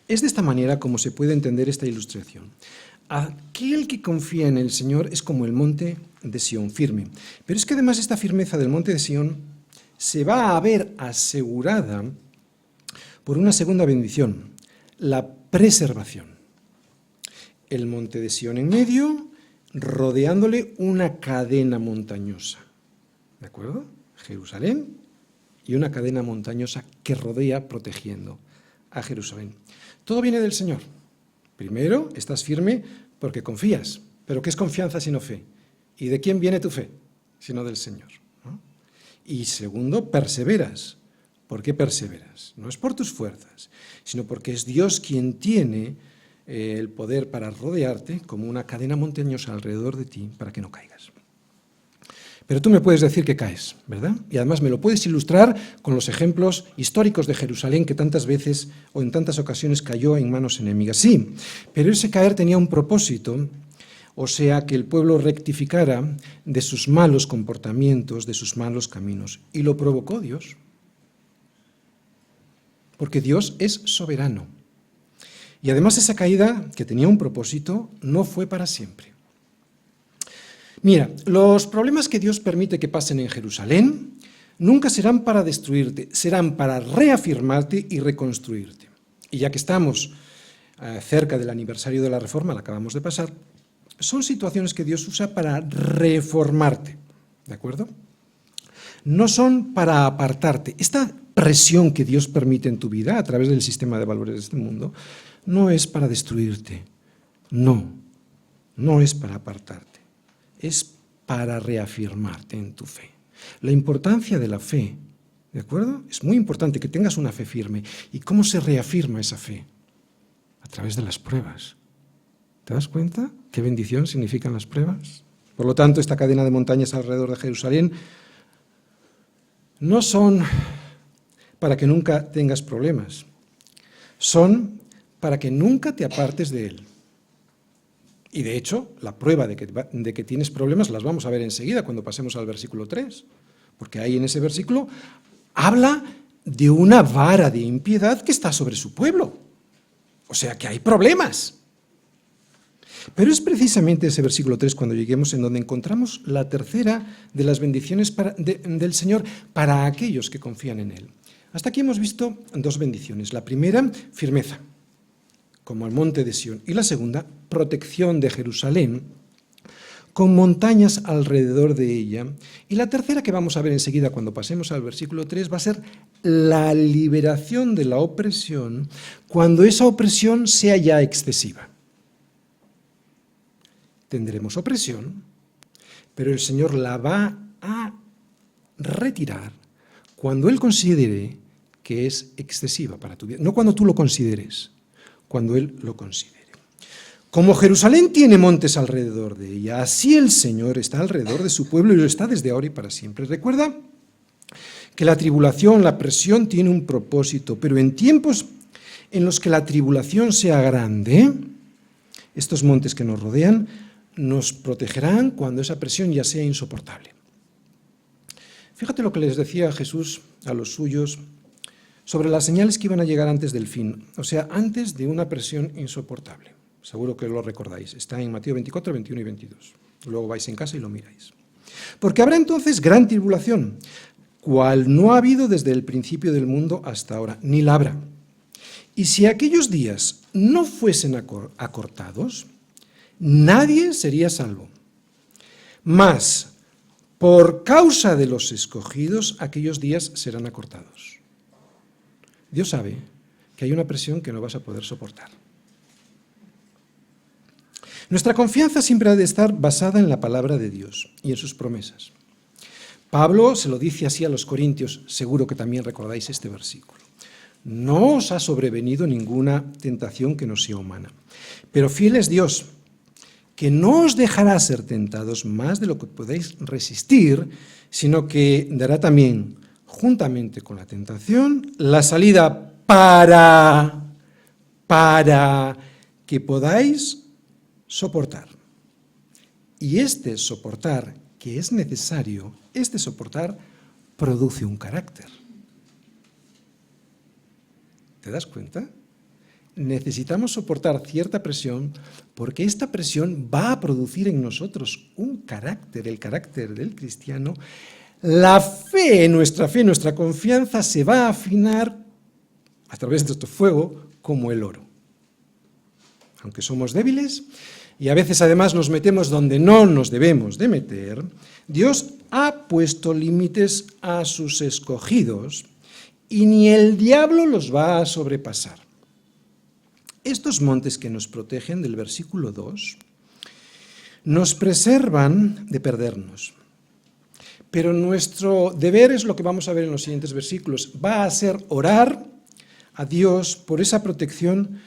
Es de esta manera como se puede entender esta ilustración. Aquel que confía en el Señor es como el monte de Sión, firme. Pero es que además esta firmeza del monte de Sión se va a ver asegurada por una segunda bendición, la preservación. El monte de Sión en medio, rodeándole una cadena montañosa. ¿De acuerdo? Jerusalén y una cadena montañosa que rodea protegiendo a Jerusalén. Todo viene del Señor. Primero, estás firme porque confías. ¿Pero qué es confianza sino fe? ¿Y de quién viene tu fe? Sino del Señor, ¿no? Y segundo, perseveras. ¿Por qué perseveras? No es por tus fuerzas, sino porque es Dios quien tiene el poder para rodearte como una cadena montañosa alrededor de ti para que no caigas. Pero tú me puedes decir que caes, ¿verdad? Y además me lo puedes ilustrar con los ejemplos históricos de Jerusalén que tantas veces o en tantas ocasiones cayó en manos enemigas. Sí, pero ese caer tenía un propósito, o sea, que el pueblo rectificara de sus malos comportamientos, de sus malos caminos. Y lo provocó Dios. Porque Dios es soberano. Y además esa caída, que tenía un propósito, no fue para siempre. Mira, los problemas que Dios permite que pasen en Jerusalén nunca serán para destruirte, serán para reafirmarte y reconstruirte. Y ya que estamos cerca del aniversario de la Reforma, la acabamos de pasar, son situaciones que Dios usa para reformarte, ¿de acuerdo? No son para apartarte. Esta presión que Dios permite en tu vida a través del sistema de valores de este mundo no es para destruirte, no es para apartarte, es para reafirmarte en tu fe. La importancia de la fe, ¿De acuerdo? Es muy importante que tengas una fe firme. ¿Y cómo se reafirma esa fe? A través de las pruebas. ¿Te das cuenta qué bendición significan las pruebas? Por lo tanto, esta cadena de montañas alrededor de Jerusalén no son para que nunca tengas problemas, son para que nunca te apartes de él. Y de hecho, la prueba de que tienes problemas las vamos a ver enseguida cuando pasemos al versículo 3, porque ahí en ese versículo habla de una vara de impiedad que está sobre su pueblo. O sea que hay problemas. Pero es precisamente ese versículo 3 cuando lleguemos en donde encontramos la tercera de las bendiciones del Señor para aquellos que confían en Él. Hasta aquí hemos visto dos bendiciones. La primera, firmeza, como el monte de Sión. Y la segunda, protección de Jerusalén, con montañas alrededor de ella. Y la tercera, que vamos a ver enseguida cuando pasemos al versículo 3, va a ser la liberación de la opresión cuando esa opresión sea ya excesiva. Tendremos opresión, pero el Señor la va a retirar cuando Él considere que es excesiva para tu vida. No cuando tú lo consideres, cuando Él lo considere. Como Jerusalén tiene montes alrededor de ella, así el Señor está alrededor de su pueblo y lo está desde ahora y para siempre. Recuerda que la tribulación, la presión tiene un propósito, pero en tiempos en los que la tribulación sea grande, estos montes que nos rodean nos protegerán cuando esa presión ya sea insoportable. Fíjate lo que les decía Jesús a los suyos sobre las señales que iban a llegar antes del fin, o sea, antes de una presión insoportable. Seguro que lo recordáis, está en Mateo 24, 21 y 22. Luego vais en casa y lo miráis. Porque habrá entonces gran tribulación, cual no ha habido desde el principio del mundo hasta ahora, ni la habrá. Y si aquellos días no fuesen acortados, nadie sería salvo. Mas, por causa de los escogidos, aquellos días serán acortados. Dios sabe que hay una presión que no vas a poder soportar. Nuestra confianza siempre ha de estar basada en la palabra de Dios y en sus promesas. Pablo se lo dice así a los corintios, seguro que también recordáis este versículo. No os ha sobrevenido ninguna tentación que no sea humana, pero fiel es Dios, que no os dejará ser tentados más de lo que podéis resistir, sino que dará también, juntamente con la tentación, la salida para que podáis soportar. Y este soportar, que es necesario, este soportar produce un carácter. ¿Te das cuenta? Necesitamos soportar cierta presión porque esta presión va a producir en nosotros un carácter, el carácter del cristiano. La fe, nuestra confianza se va a afinar a través de este fuego como el oro. Aunque somos débiles y a veces además nos metemos donde no nos debemos de meter, Dios ha puesto límites a sus escogidos y ni el diablo los va a sobrepasar. Estos montes que nos protegen del versículo 2 nos preservan de perdernos. Pero nuestro deber es lo que vamos a ver en los siguientes versículos. Va a ser orar a Dios por esa protección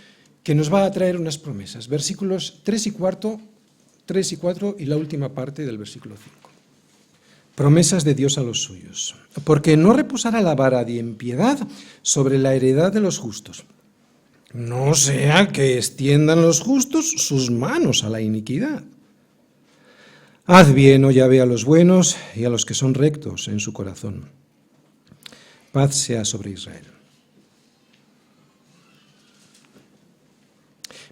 que nos va a traer unas promesas. Versículos 3 y 4 y la última parte del versículo 5. Promesas de Dios a los suyos. Porque no reposará la vara de impiedad sobre la heredad de los justos. No sea que extiendan los justos sus manos a la iniquidad. Haz bien, oh Yahvé, a los buenos y a los que son rectos en su corazón. Paz sea sobre Israel.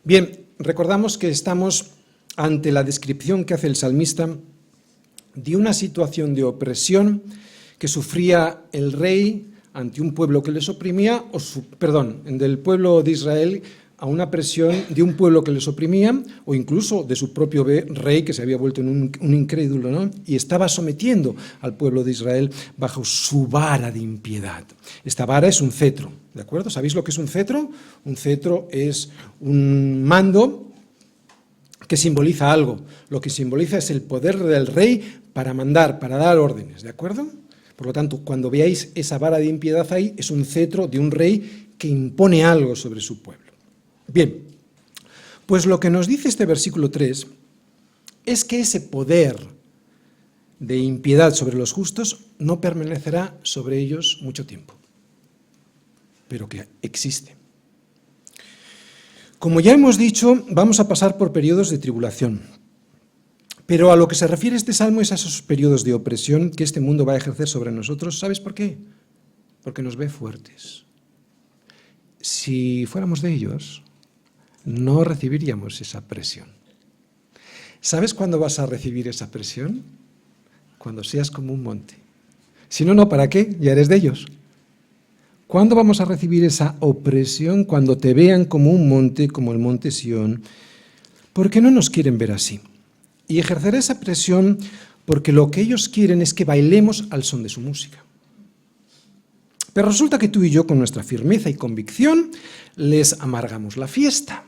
Bien, recordamos que estamos ante la descripción que hace el salmista de una situación de opresión que sufría el rey ante un pueblo que les oprimía, del pueblo de Israel a una presión de un pueblo que les oprimía, o incluso de su propio rey que se había vuelto en un incrédulo, ¿no? Y estaba sometiendo al pueblo de Israel bajo su vara de impiedad. Esta vara es un cetro, ¿de acuerdo? ¿Sabéis lo que es un cetro? Un cetro es un mando que simboliza algo. Lo que simboliza es el poder del rey para mandar, para dar órdenes, ¿de acuerdo? Por lo tanto, cuando veáis esa vara de impiedad ahí, es un cetro de un rey que impone algo sobre su pueblo. Bien, pues lo que nos dice este versículo 3 es que ese poder de impiedad sobre los justos no permanecerá sobre ellos mucho tiempo, pero que existe. Como ya hemos dicho, vamos a pasar por periodos de tribulación, pero a lo que se refiere este salmo es a esos periodos de opresión que este mundo va a ejercer sobre nosotros. ¿Sabes por qué? Porque nos ve fuertes. Si fuéramos de ellos, no recibiríamos esa presión. ¿Sabes cuándo vas a recibir esa presión? Cuando seas como un monte. Si no, no, ¿para qué? Ya eres de ellos. ¿Cuándo vamos a recibir esa opresión? Cuando te vean como un monte, como el monte Sión. Porque no nos quieren ver así. Y ejercerá esa presión porque lo que ellos quieren es que bailemos al son de su música. Pero resulta que tú y yo, con nuestra firmeza y convicción, les amargamos la fiesta.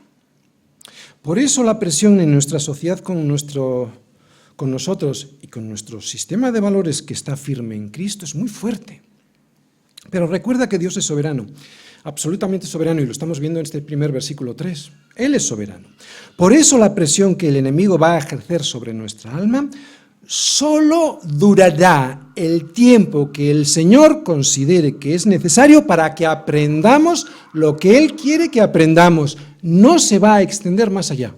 Por eso la presión en nuestra sociedad con nosotros y con nuestro sistema de valores que está firme en Cristo es muy fuerte. Pero recuerda que Dios es soberano, absolutamente soberano, y lo estamos viendo en este primer versículo 3. Él es soberano. Por eso la presión que el enemigo va a ejercer sobre nuestra alma solo durará el tiempo que el Señor considere que es necesario para que aprendamos lo que Él quiere que aprendamos. No se va a extender más allá.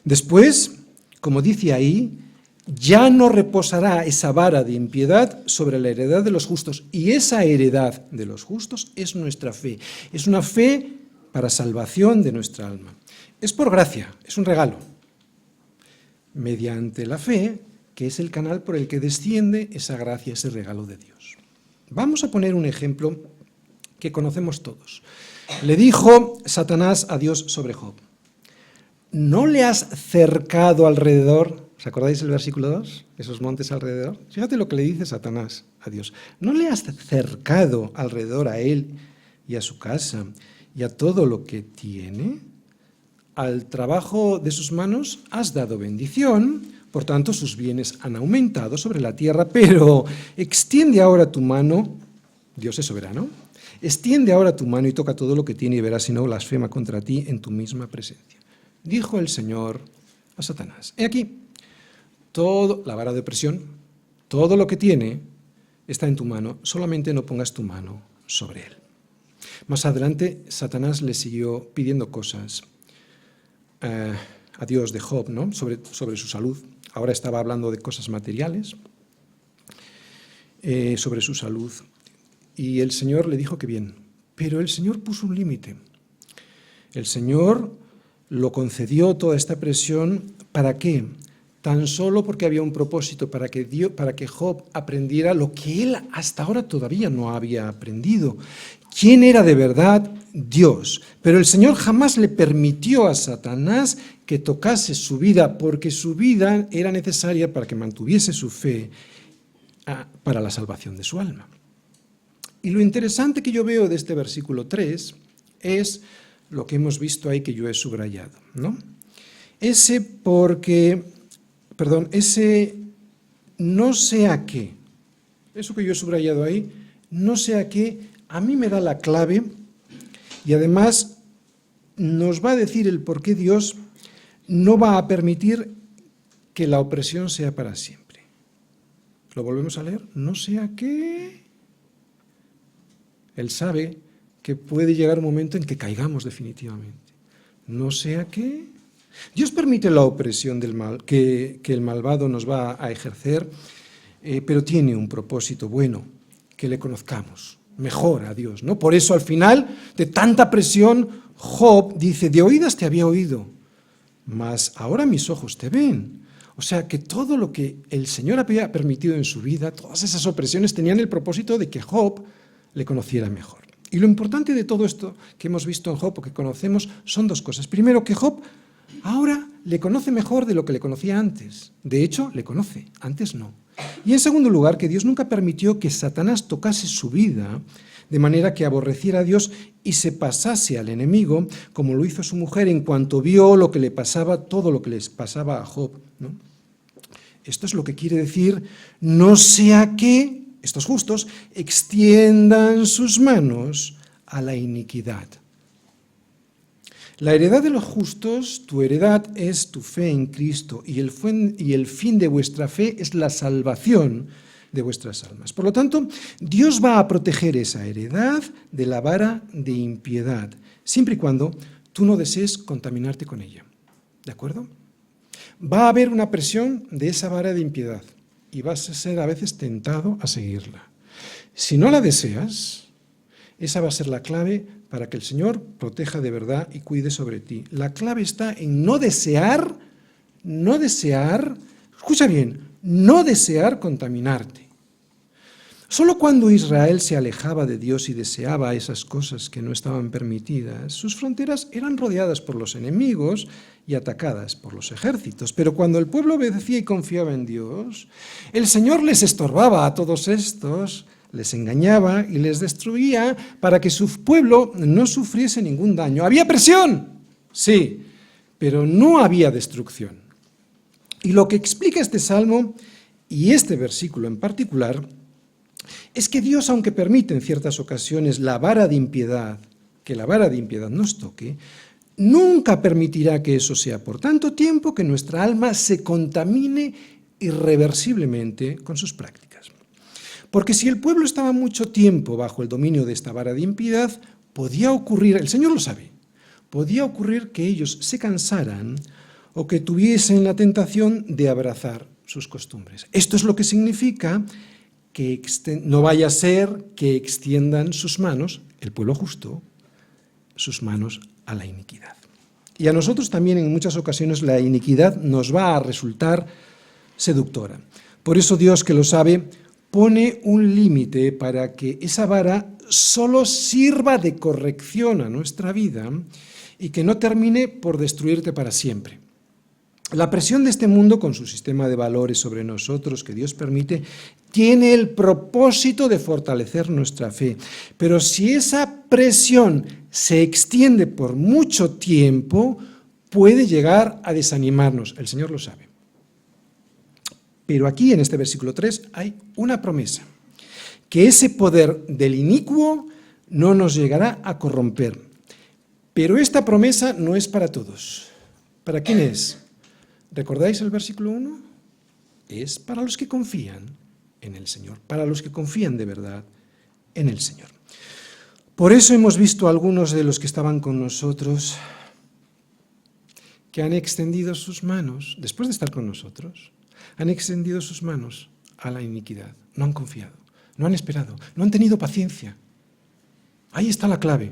Después, como dice ahí, ya no reposará esa vara de impiedad sobre la heredad de los justos. Y esa heredad de los justos es nuestra fe. Es una fe para salvación de nuestra alma. Es por gracia, es un regalo. Mediante la fe, que es el canal por el que desciende esa gracia, ese regalo de Dios. Vamos a poner un ejemplo que conocemos todos. Le dijo Satanás a Dios sobre Job: ¿no le has cercado alrededor? ¿Os acordáis del versículo 2? Esos montes alrededor. Fíjate lo que le dice Satanás a Dios. ¿No le has cercado alrededor a él y a su casa y a todo lo que tiene? Al trabajo de sus manos has dado bendición, por tanto sus bienes han aumentado sobre la tierra, pero extiende ahora tu mano, Dios es soberano, extiende ahora tu mano y toca todo lo que tiene y verás si no blasfema contra ti en tu misma presencia. Dijo el Señor a Satanás: he aquí, la vara de opresión, todo lo que tiene está en tu mano, solamente no pongas tu mano sobre él. Más adelante, Satanás le siguió pidiendo cosas a Dios de Job, ¿no? sobre su salud. Ahora estaba hablando de cosas materiales, sobre su salud. Y el Señor le dijo que bien, pero el Señor puso un límite. El Señor lo concedió toda esta presión, ¿para qué? Tan solo porque había un propósito, para que Job aprendiera lo que él hasta ahora todavía no había aprendido. ¿Quién era de verdad? Dios. Pero el Señor jamás le permitió a Satanás que tocase su vida, porque su vida era necesaria para que mantuviese su fe para la salvación de su alma. Y lo interesante que yo veo de este versículo 3 es lo que hemos visto ahí que yo he subrayado, ¿no? Ese no sé a qué, eso que yo he subrayado ahí, no sé a qué, a mí me da la clave y además nos va a decir el por qué Dios no va a permitir que la opresión sea para siempre. ¿Lo volvemos a leer? No sé a qué. Él sabe que puede llegar un momento en que caigamos definitivamente. No sé a qué. Dios permite la opresión del mal, que el malvado nos va a ejercer, pero tiene un propósito bueno, que le conozcamos mejor a Dios, ¿no? Por eso al final de tanta presión, Job dice: de oídas te había oído, mas ahora mis ojos te ven. O sea que todo lo que el Señor había permitido en su vida, todas esas opresiones tenían el propósito de que Job le conociera mejor. Y lo importante de todo esto que hemos visto en Job, o que conocemos, son dos cosas. Primero, que Job ahora le conoce mejor de lo que le conocía antes. De hecho, le conoce, antes no. Y en segundo lugar, que Dios nunca permitió que Satanás tocase su vida de manera que aborreciera a Dios y se pasase al enemigo, como lo hizo su mujer en cuanto vio lo que le pasaba, todo lo que les pasaba a Job, ¿no? Esto es lo que quiere decir, no sea que estos justos extiendan sus manos a la iniquidad. La heredad de los justos, tu heredad es tu fe en Cristo y el fin de vuestra fe es la salvación de vuestras almas. Por lo tanto, Dios va a proteger esa heredad de la vara de impiedad, siempre y cuando tú no desees contaminarte con ella. ¿De acuerdo? Va a haber una presión de esa vara de impiedad y vas a ser a veces tentado a seguirla. Si no la deseas, esa va a ser la clave para que el Señor proteja de verdad y cuide sobre ti. La clave está en no desear, escucha bien, no desear contaminarte. Solo cuando Israel se alejaba de Dios y deseaba esas cosas que no estaban permitidas, sus fronteras eran rodeadas por los enemigos y atacadas por los ejércitos. Pero cuando el pueblo obedecía y confiaba en Dios, el Señor les estorbaba a todos estos, les engañaba y les destruía para que su pueblo no sufriese ningún daño. ¿Había presión? Sí, pero no había destrucción. Y lo que explica este salmo y este versículo en particular es que Dios, aunque permite en ciertas ocasiones la vara de impiedad, que la vara de impiedad nos toque, nunca permitirá que eso sea por tanto tiempo que nuestra alma se contamine irreversiblemente con sus prácticas. Porque si el pueblo estaba mucho tiempo bajo el dominio de esta vara de impiedad, podía ocurrir, el Señor lo sabe, podía ocurrir que ellos se cansaran o que tuviesen la tentación de abrazar sus costumbres. Esto es lo que significa que no vaya a ser que extiendan sus manos, el pueblo justo, sus manos a la iniquidad. Y a nosotros también en muchas ocasiones la iniquidad nos va a resultar seductora. Por eso Dios, que lo sabe, pone un límite para que esa vara solo sirva de corrección a nuestra vida y que no termine por destruirte para siempre. La presión de este mundo, con su sistema de valores sobre nosotros que Dios permite, tiene el propósito de fortalecer nuestra fe. Pero si esa presión se extiende por mucho tiempo, puede llegar a desanimarnos. El Señor lo sabe. Pero aquí, en este versículo 3, hay una promesa, que ese poder del inicuo no nos llegará a corromper. Pero esta promesa no es para todos. ¿Para quién es? ¿Recordáis el versículo 1? Es para los que confían en el Señor, para los que confían de verdad en el Señor. Por eso hemos visto a algunos de los que estaban con nosotros que han extendido sus manos, después de estar con nosotros, han extendido sus manos a la iniquidad. No han confiado, no han esperado, no han tenido paciencia. Ahí está la clave.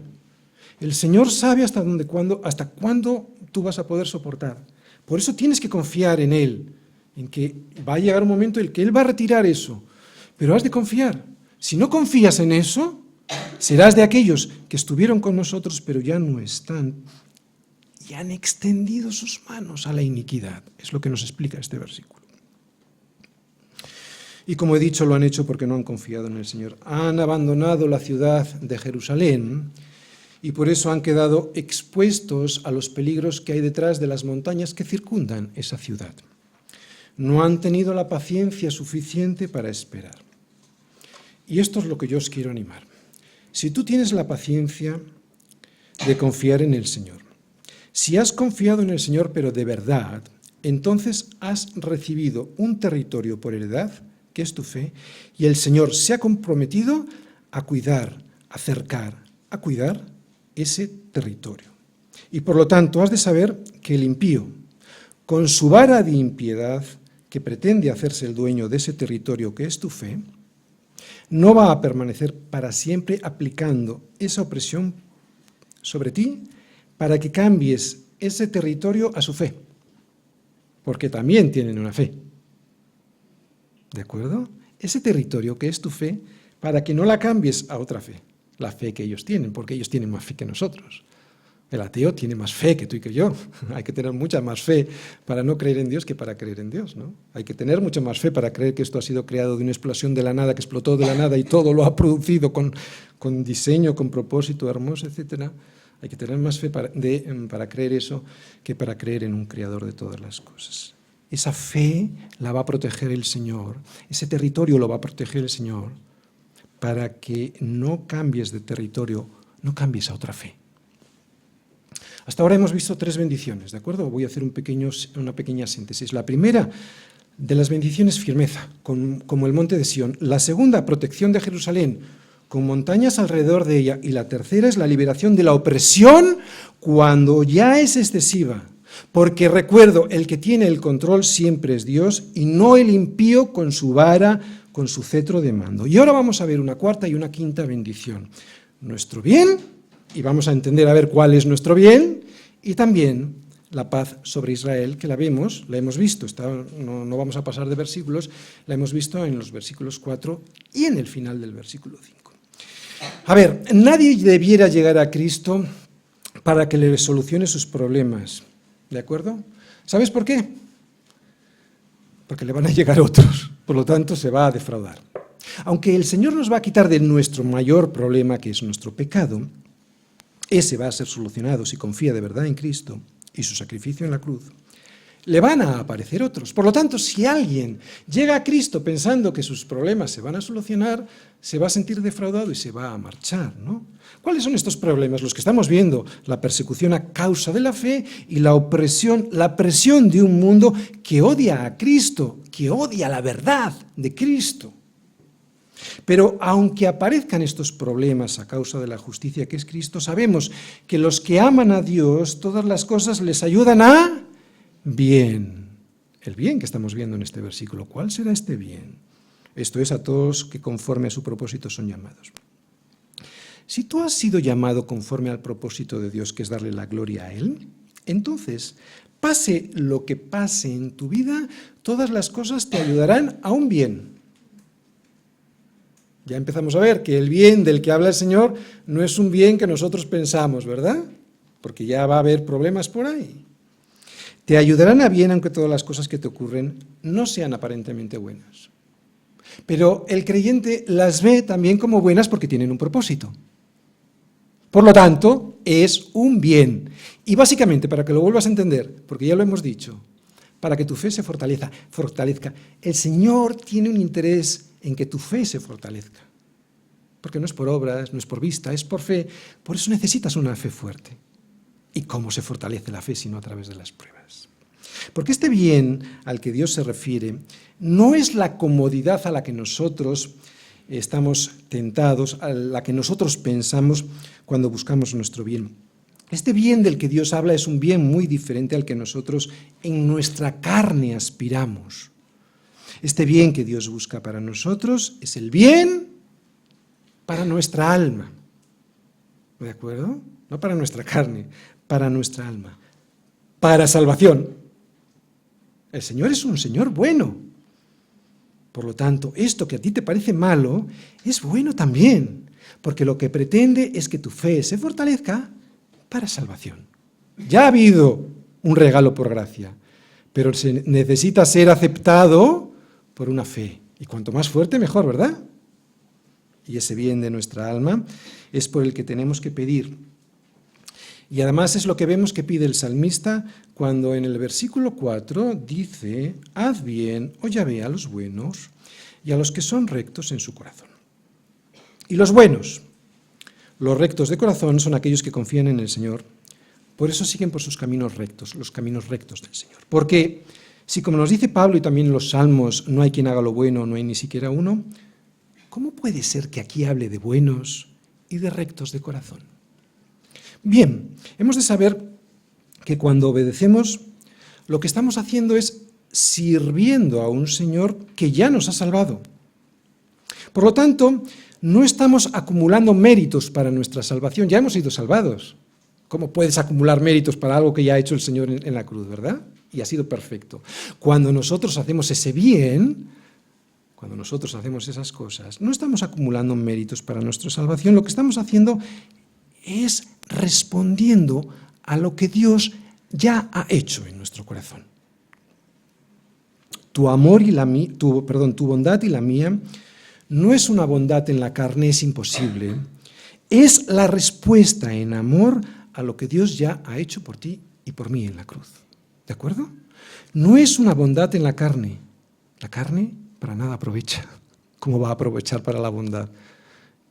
El Señor sabe hasta cuándo tú vas a poder soportar. Por eso tienes que confiar en Él, en que va a llegar un momento en el que Él va a retirar eso. Pero has de confiar. Si no confías en eso, serás de aquellos que estuvieron con nosotros, pero ya no están y han extendido sus manos a la iniquidad. Es lo que nos explica este versículo. Y como he dicho, lo han hecho porque no han confiado en el Señor. Han abandonado la ciudad de Jerusalén y por eso han quedado expuestos a los peligros que hay detrás de las montañas que circundan esa ciudad. No han tenido la paciencia suficiente para esperar. Y esto es lo que yo os quiero animar. Si tú tienes la paciencia de confiar en el Señor, si has confiado en el Señor pero de verdad, entonces has recibido un territorio por heredad, que es tu fe, y el Señor se ha comprometido a cuidar, a cercar, a cuidar ese territorio. Y por lo tanto has de saber que el impío, con su vara de impiedad, que pretende hacerse el dueño de ese territorio que es tu fe, no va a permanecer para siempre aplicando esa opresión sobre ti para que cambies ese territorio a su fe, porque también tienen una fe. ¿De acuerdo? Ese territorio que es tu fe, para que no la cambies a otra fe, la fe que ellos tienen, porque ellos tienen más fe que nosotros. El ateo tiene más fe que tú y que yo. Hay que tener mucha más fe para no creer en Dios que para creer en Dios, ¿no? Hay que tener mucha más fe para creer que esto ha sido creado de una explosión de la nada, que explotó de la nada y todo lo ha producido con diseño, con propósito hermoso, etc. Hay que tener más fe para creer eso que para creer en un creador de todas las cosas. esa fe la va a proteger el Señor, ese territorio lo va a proteger el Señor, para que no cambies de territorio, no cambies a otra fe. Hasta ahora hemos visto 3 bendiciones, ¿de acuerdo? Voy a hacer una pequeña síntesis. La primera de las bendiciones, firmeza, como el monte de Sión. La segunda, protección de Jerusalén, con montañas alrededor de ella. Y la tercera es la liberación de la opresión cuando ya es excesiva. Porque recuerdo, el que tiene el control siempre es Dios y no el impío con su vara, con su cetro de mando. Y ahora vamos a ver una cuarta y una quinta bendición. Nuestro bien, y vamos a entender a ver cuál es nuestro bien, y también la paz sobre Israel, que la hemos visto, no vamos a pasar de versículos, la hemos visto en los versículos 4 y en el final del versículo 5. A ver, nadie debiera llegar a Cristo para que le solucione sus problemas, ¿de acuerdo? ¿Sabes por qué? Porque le van a llegar otros, por lo tanto se va a defraudar. Aunque el Señor nos va a quitar de nuestro mayor problema, que es nuestro pecado, ese va a ser solucionado si confía de verdad en Cristo y su sacrificio en la cruz, le van a aparecer otros. Por lo tanto, si alguien llega a Cristo pensando que sus problemas se van a solucionar, se va a sentir defraudado y se va a marchar, ¿no? ¿Cuáles son estos problemas? Los que estamos viendo, la persecución a causa de la fe y la opresión, la presión de un mundo que odia a Cristo, que odia la verdad de Cristo. Pero aunque aparezcan estos problemas a causa de la justicia que es Cristo, sabemos que los que aman a Dios, todas las cosas les ayudan a bien. El bien que estamos viendo en este versículo. ¿Cuál será este bien? Esto es, a todos que conforme a su propósito son llamados. Si tú has sido llamado conforme al propósito de Dios, que es darle la gloria a Él, entonces, pase lo que pase en tu vida, todas las cosas te ayudarán a un bien. Ya empezamos a ver que el bien del que habla el Señor no es un bien que nosotros pensamos, ¿verdad? Porque ya va a haber problemas por ahí. Te ayudarán a bien aunque todas las cosas que te ocurren no sean aparentemente buenas. Pero el creyente las ve también como buenas porque tienen un propósito. Por lo tanto, es un bien. Y básicamente, para que lo vuelvas a entender, porque ya lo hemos dicho, para que tu fe se fortalezca. El Señor tiene un interés en que tu fe se fortalezca. Porque no es por obras, no es por vista, es por fe. Por eso necesitas una fe fuerte. ¿Y cómo se fortalece la fe sino a través de las pruebas? Porque este bien al que Dios se refiere no es la comodidad a la que nosotros estamos tentados, a la que nosotros pensamos cuando buscamos nuestro bien. Este bien del que Dios habla es un bien muy diferente al que nosotros en nuestra carne aspiramos. Este bien que Dios busca para nosotros es el bien para nuestra alma. ¿De acuerdo? No para nuestra carne, para nuestra alma. Para salvación. El Señor es un Señor bueno. Por lo tanto, esto que a ti te parece malo es bueno también, porque lo que pretende es que tu fe se fortalezca para salvación. Ya ha habido un regalo por gracia, pero se necesita ser aceptado por una fe. Y cuanto más fuerte, mejor, ¿verdad? Y ese bien de nuestra alma es por el que tenemos que pedir. Y además es lo que vemos que pide el salmista cuando en el versículo 4 dice: haz bien, oh Yahvé, a los buenos y a los que son rectos en su corazón. Y los buenos, los rectos de corazón, son aquellos que confían en el Señor. Por eso siguen por sus caminos rectos, los caminos rectos del Señor. Porque si, como nos dice Pablo y también en los Salmos, no hay quien haga lo bueno, no hay ni siquiera uno, ¿cómo puede ser que aquí hable de buenos y de rectos de corazón? Bien, hemos de saber que cuando obedecemos, lo que estamos haciendo es sirviendo a un Señor que ya nos ha salvado. Por lo tanto, no estamos acumulando méritos para nuestra salvación, ya hemos sido salvados. ¿Cómo puedes acumular méritos para algo que ya ha hecho el Señor en la cruz, verdad? Y ha sido perfecto. Cuando nosotros hacemos ese bien, cuando nosotros hacemos esas cosas, no estamos acumulando méritos para nuestra salvación, lo que estamos haciendo es respondiendo a lo que Dios ya ha hecho en nuestro corazón. Tu bondad y la mía no es una bondad en la carne, es imposible. Es la respuesta en amor a lo que Dios ya ha hecho por ti y por mí en la cruz. ¿De acuerdo? No es una bondad en la carne. La carne para nada aprovecha. ¿Cómo va a aprovechar para la bondad?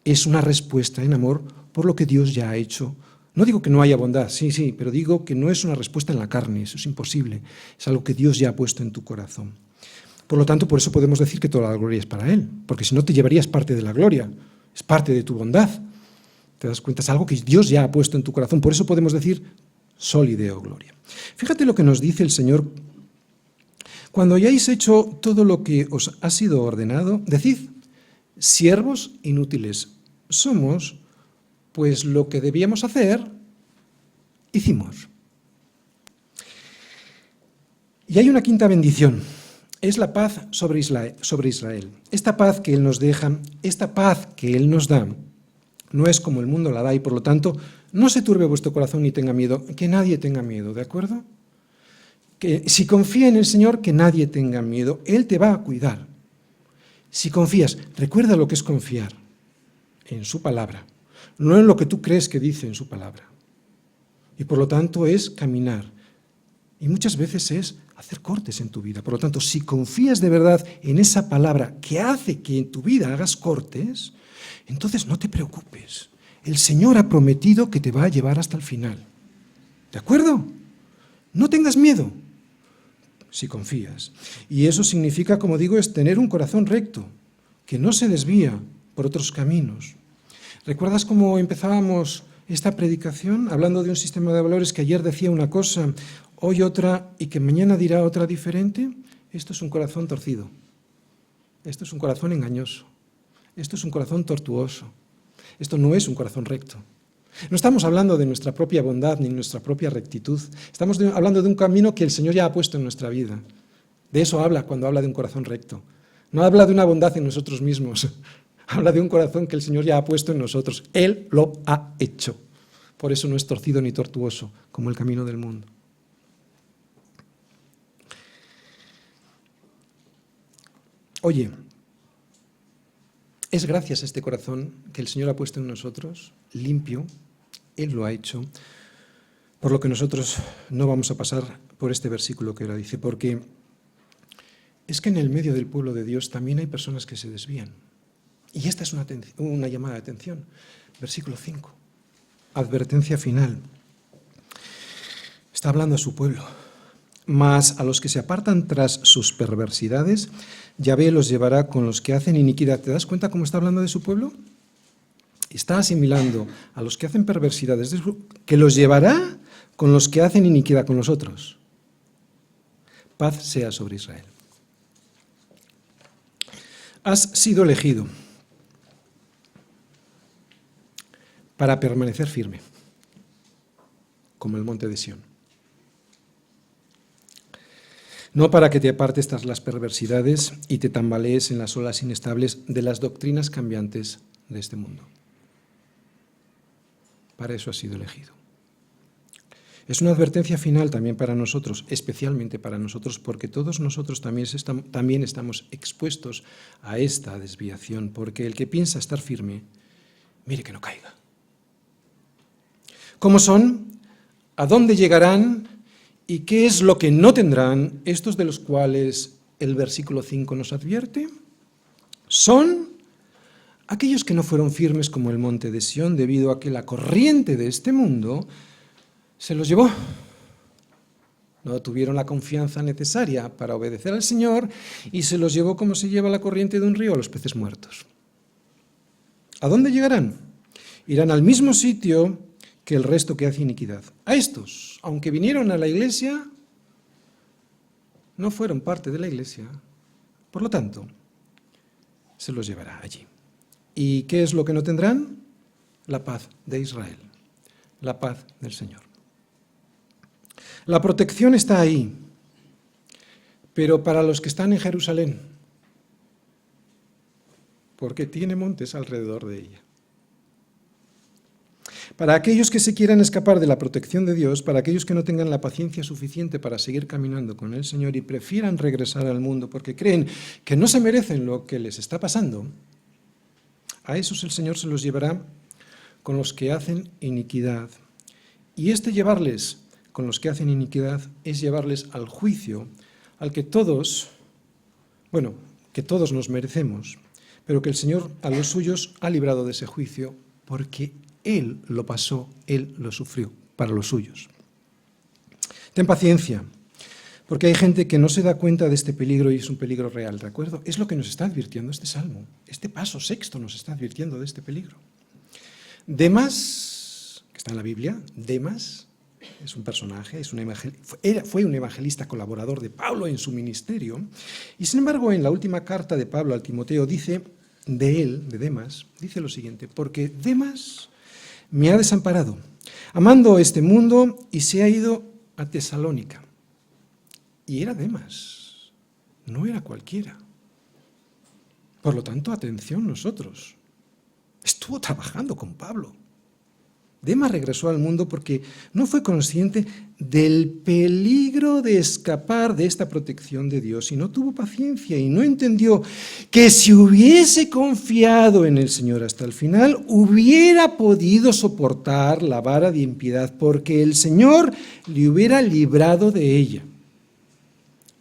Es una respuesta en amor por lo que Dios ya ha hecho. No digo que no haya bondad, sí, pero digo que no es una respuesta en la carne, eso es imposible. Es algo que Dios ya ha puesto en tu corazón. Por lo tanto, por eso podemos decir que toda la gloria es para Él, porque si no te llevarías parte de la gloria, es parte de tu bondad. ¿Te das cuenta? Es algo que Dios ya ha puesto en tu corazón, por eso podemos decir soli Deo gloria. Fíjate lo que nos dice el Señor. Cuando hayáis hecho todo lo que os ha sido ordenado, decid, siervos inútiles somos, pues lo que debíamos hacer, hicimos. Y hay una quinta bendición, es la paz sobre Israel. Esta paz que Él nos deja, esta paz que Él nos da, no es como el mundo la da y por lo tanto no se turbe vuestro corazón ni tenga miedo, que nadie tenga miedo, ¿de acuerdo? Que si confía en el Señor, que nadie tenga miedo, Él te va a cuidar. Si confías, recuerda lo que es confiar en su palabra, no en lo que tú crees que dice en su palabra. Y por lo tanto es caminar. Y muchas veces es hacer cortes en tu vida. Por lo tanto, si confías de verdad en esa palabra que hace que en tu vida hagas cortes, entonces no te preocupes. El Señor ha prometido que te va a llevar hasta el final. ¿De acuerdo? No tengas miedo si confías. Y eso significa, como digo, es tener un corazón recto, que no se desvía por otros caminos. ¿Recuerdas cómo empezábamos esta predicación hablando de un sistema de valores que ayer decía una cosa, hoy otra y que mañana dirá otra diferente? Esto es un corazón torcido. Esto es un corazón engañoso. Esto es un corazón tortuoso. Esto no es un corazón recto. No estamos hablando de nuestra propia bondad ni nuestra propia rectitud. Estamos hablando de un camino que el Señor ya ha puesto en nuestra vida. De eso habla cuando habla de un corazón recto. No habla de una bondad en nosotros mismos. Habla de un corazón que el Señor ya ha puesto en nosotros. Él lo ha hecho. Por eso no es torcido ni tortuoso como el camino del mundo. Oye, es gracias a este corazón que el Señor ha puesto en nosotros, limpio, Él lo ha hecho, por lo que nosotros no vamos a pasar por este versículo que ahora dice, porque es que en el medio del pueblo de Dios también hay personas que se desvían. Y esta es una llamada de atención. Versículo 5, advertencia final. Está hablando a su pueblo. Mas a los que se apartan tras sus perversidades, Yahvé los llevará con los que hacen iniquidad. ¿Te das cuenta cómo está hablando de su pueblo? Está asimilando a los que hacen perversidades, que los llevará con los que hacen iniquidad con los otros. Paz sea sobre Israel. Has sido elegido para permanecer firme, como el monte de Sión. No para que te apartes tras las perversidades y te tambalees en las olas inestables de las doctrinas cambiantes de este mundo. Para eso has sido elegido. Es una advertencia final también para nosotros, especialmente para nosotros, porque todos nosotros también estamos expuestos a esta desviación, porque el que piensa estar firme, mire que no caiga. ¿Cómo son? ¿A dónde llegarán? ¿Y qué es lo que no tendrán estos de los cuales el versículo 5 nos advierte? Son aquellos que no fueron firmes como el monte de Sión, debido a que la corriente de este mundo se los llevó. No tuvieron la confianza necesaria para obedecer al Señor y se los llevó como se lleva la corriente de un río a los peces muertos. ¿A dónde llegarán? Irán al mismo sitio que el resto que hace iniquidad. A estos, aunque vinieron a la iglesia, no fueron parte de la iglesia, por lo tanto, se los llevará allí. ¿Y qué es lo que no tendrán? La paz de Israel, la paz del Señor. La protección está ahí, pero para los que están en Jerusalén, porque tiene montes alrededor de ella. Para aquellos que se quieran escapar de la protección de Dios, para aquellos que no tengan la paciencia suficiente para seguir caminando con el Señor y prefieran regresar al mundo porque creen que no se merecen lo que les está pasando, a esos el Señor se los llevará con los que hacen iniquidad. Y este llevarles con los que hacen iniquidad es llevarles al juicio al que todos nos merecemos, pero que el Señor a los suyos ha librado de ese juicio porque Él lo pasó, Él lo sufrió para los suyos. Ten paciencia, porque hay gente que no se da cuenta de este peligro y es un peligro real, ¿de acuerdo? Es lo que nos está advirtiendo este salmo. Este paso sexto nos está advirtiendo de este peligro. Demas, que está en la Biblia, Demas es un personaje, fue un evangelista colaborador de Pablo en su ministerio, y sin embargo en la última carta de Pablo al Timoteo dice de él, de Demas, dice lo siguiente: porque Demas me ha desamparado, amando este mundo, y se ha ido a Tesalónica. Y era Demas, no era cualquiera. Por lo tanto, atención nosotros. Estuvo trabajando con Pablo. Demas regresó al mundo porque no fue consciente del peligro de escapar de esta protección de Dios y no tuvo paciencia y no entendió que si hubiese confiado en el Señor hasta el final, hubiera podido soportar la vara de impiedad porque el Señor le hubiera librado de ella.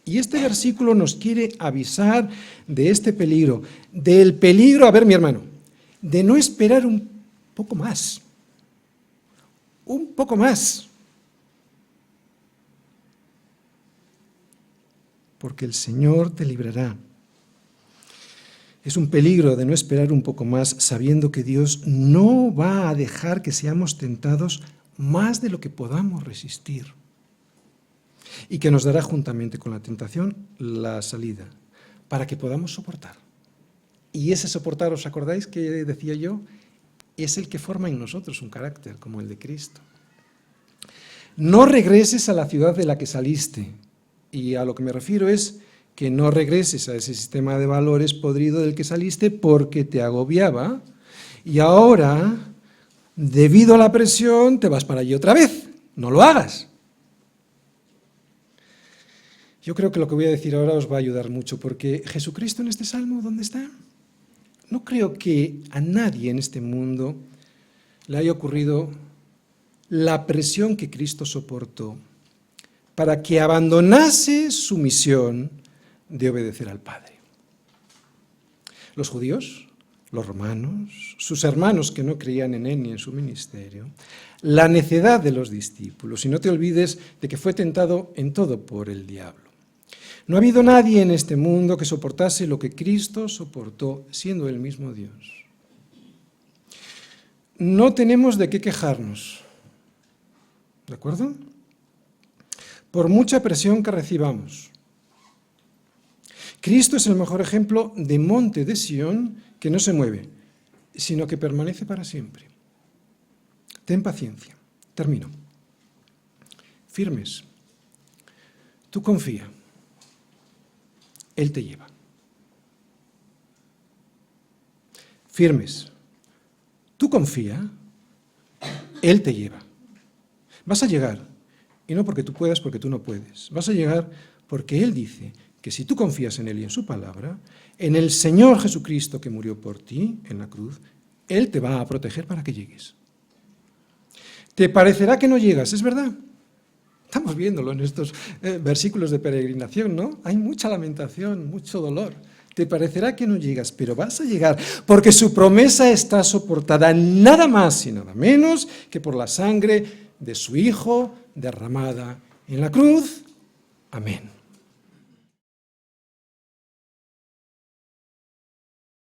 Y este versículo nos quiere avisar de este peligro, del peligro, a ver mi hermano, de no esperar un poco más. Un poco más. Porque el Señor te librará. Es un peligro de no esperar un poco más, sabiendo que Dios no va a dejar que seamos tentados más de lo que podamos resistir. Y que nos dará juntamente con la tentación la salida, para que podamos soportar. Y ese soportar, ¿os acordáis que decía yo? Es el que forma en nosotros un carácter como el de Cristo. No regreses a la ciudad de la que saliste, y a lo que me refiero es que no regreses a ese sistema de valores podrido del que saliste porque te agobiaba, y ahora, debido a la presión, te vas para allí otra vez. No lo hagas. Yo creo que lo que voy a decir ahora os va a ayudar mucho, porque Jesucristo en este salmo, ¿dónde está? No creo que a nadie en este mundo le haya ocurrido la presión que Cristo soportó para que abandonase su misión de obedecer al Padre. Los judíos, los romanos, sus hermanos que no creían en él ni en su ministerio, la necedad de los discípulos, y no te olvides de que fue tentado en todo por el diablo. No ha habido nadie en este mundo que soportase lo que Cristo soportó, siendo él mismo Dios. No tenemos de qué quejarnos, ¿de acuerdo? Por mucha presión que recibamos. Cristo es el mejor ejemplo de monte de Sión que no se mueve, sino que permanece para siempre. Ten paciencia. Termino. Firmes. Tú confía. Él te lleva. Firmes. Tú confía, Él te lleva. Vas a llegar, y no porque tú puedas, porque tú no puedes. Vas a llegar porque Él dice que si tú confías en Él y en su palabra, en el Señor Jesucristo que murió por ti en la cruz, Él te va a proteger para que llegues. Te parecerá que no llegas, es verdad. Estamos viéndolo en estos versículos de peregrinación, ¿no? Hay mucha lamentación, mucho dolor. Te parecerá que no llegas, pero vas a llegar, porque su promesa está soportada nada más y nada menos que por la sangre de su Hijo derramada en la cruz. Amén.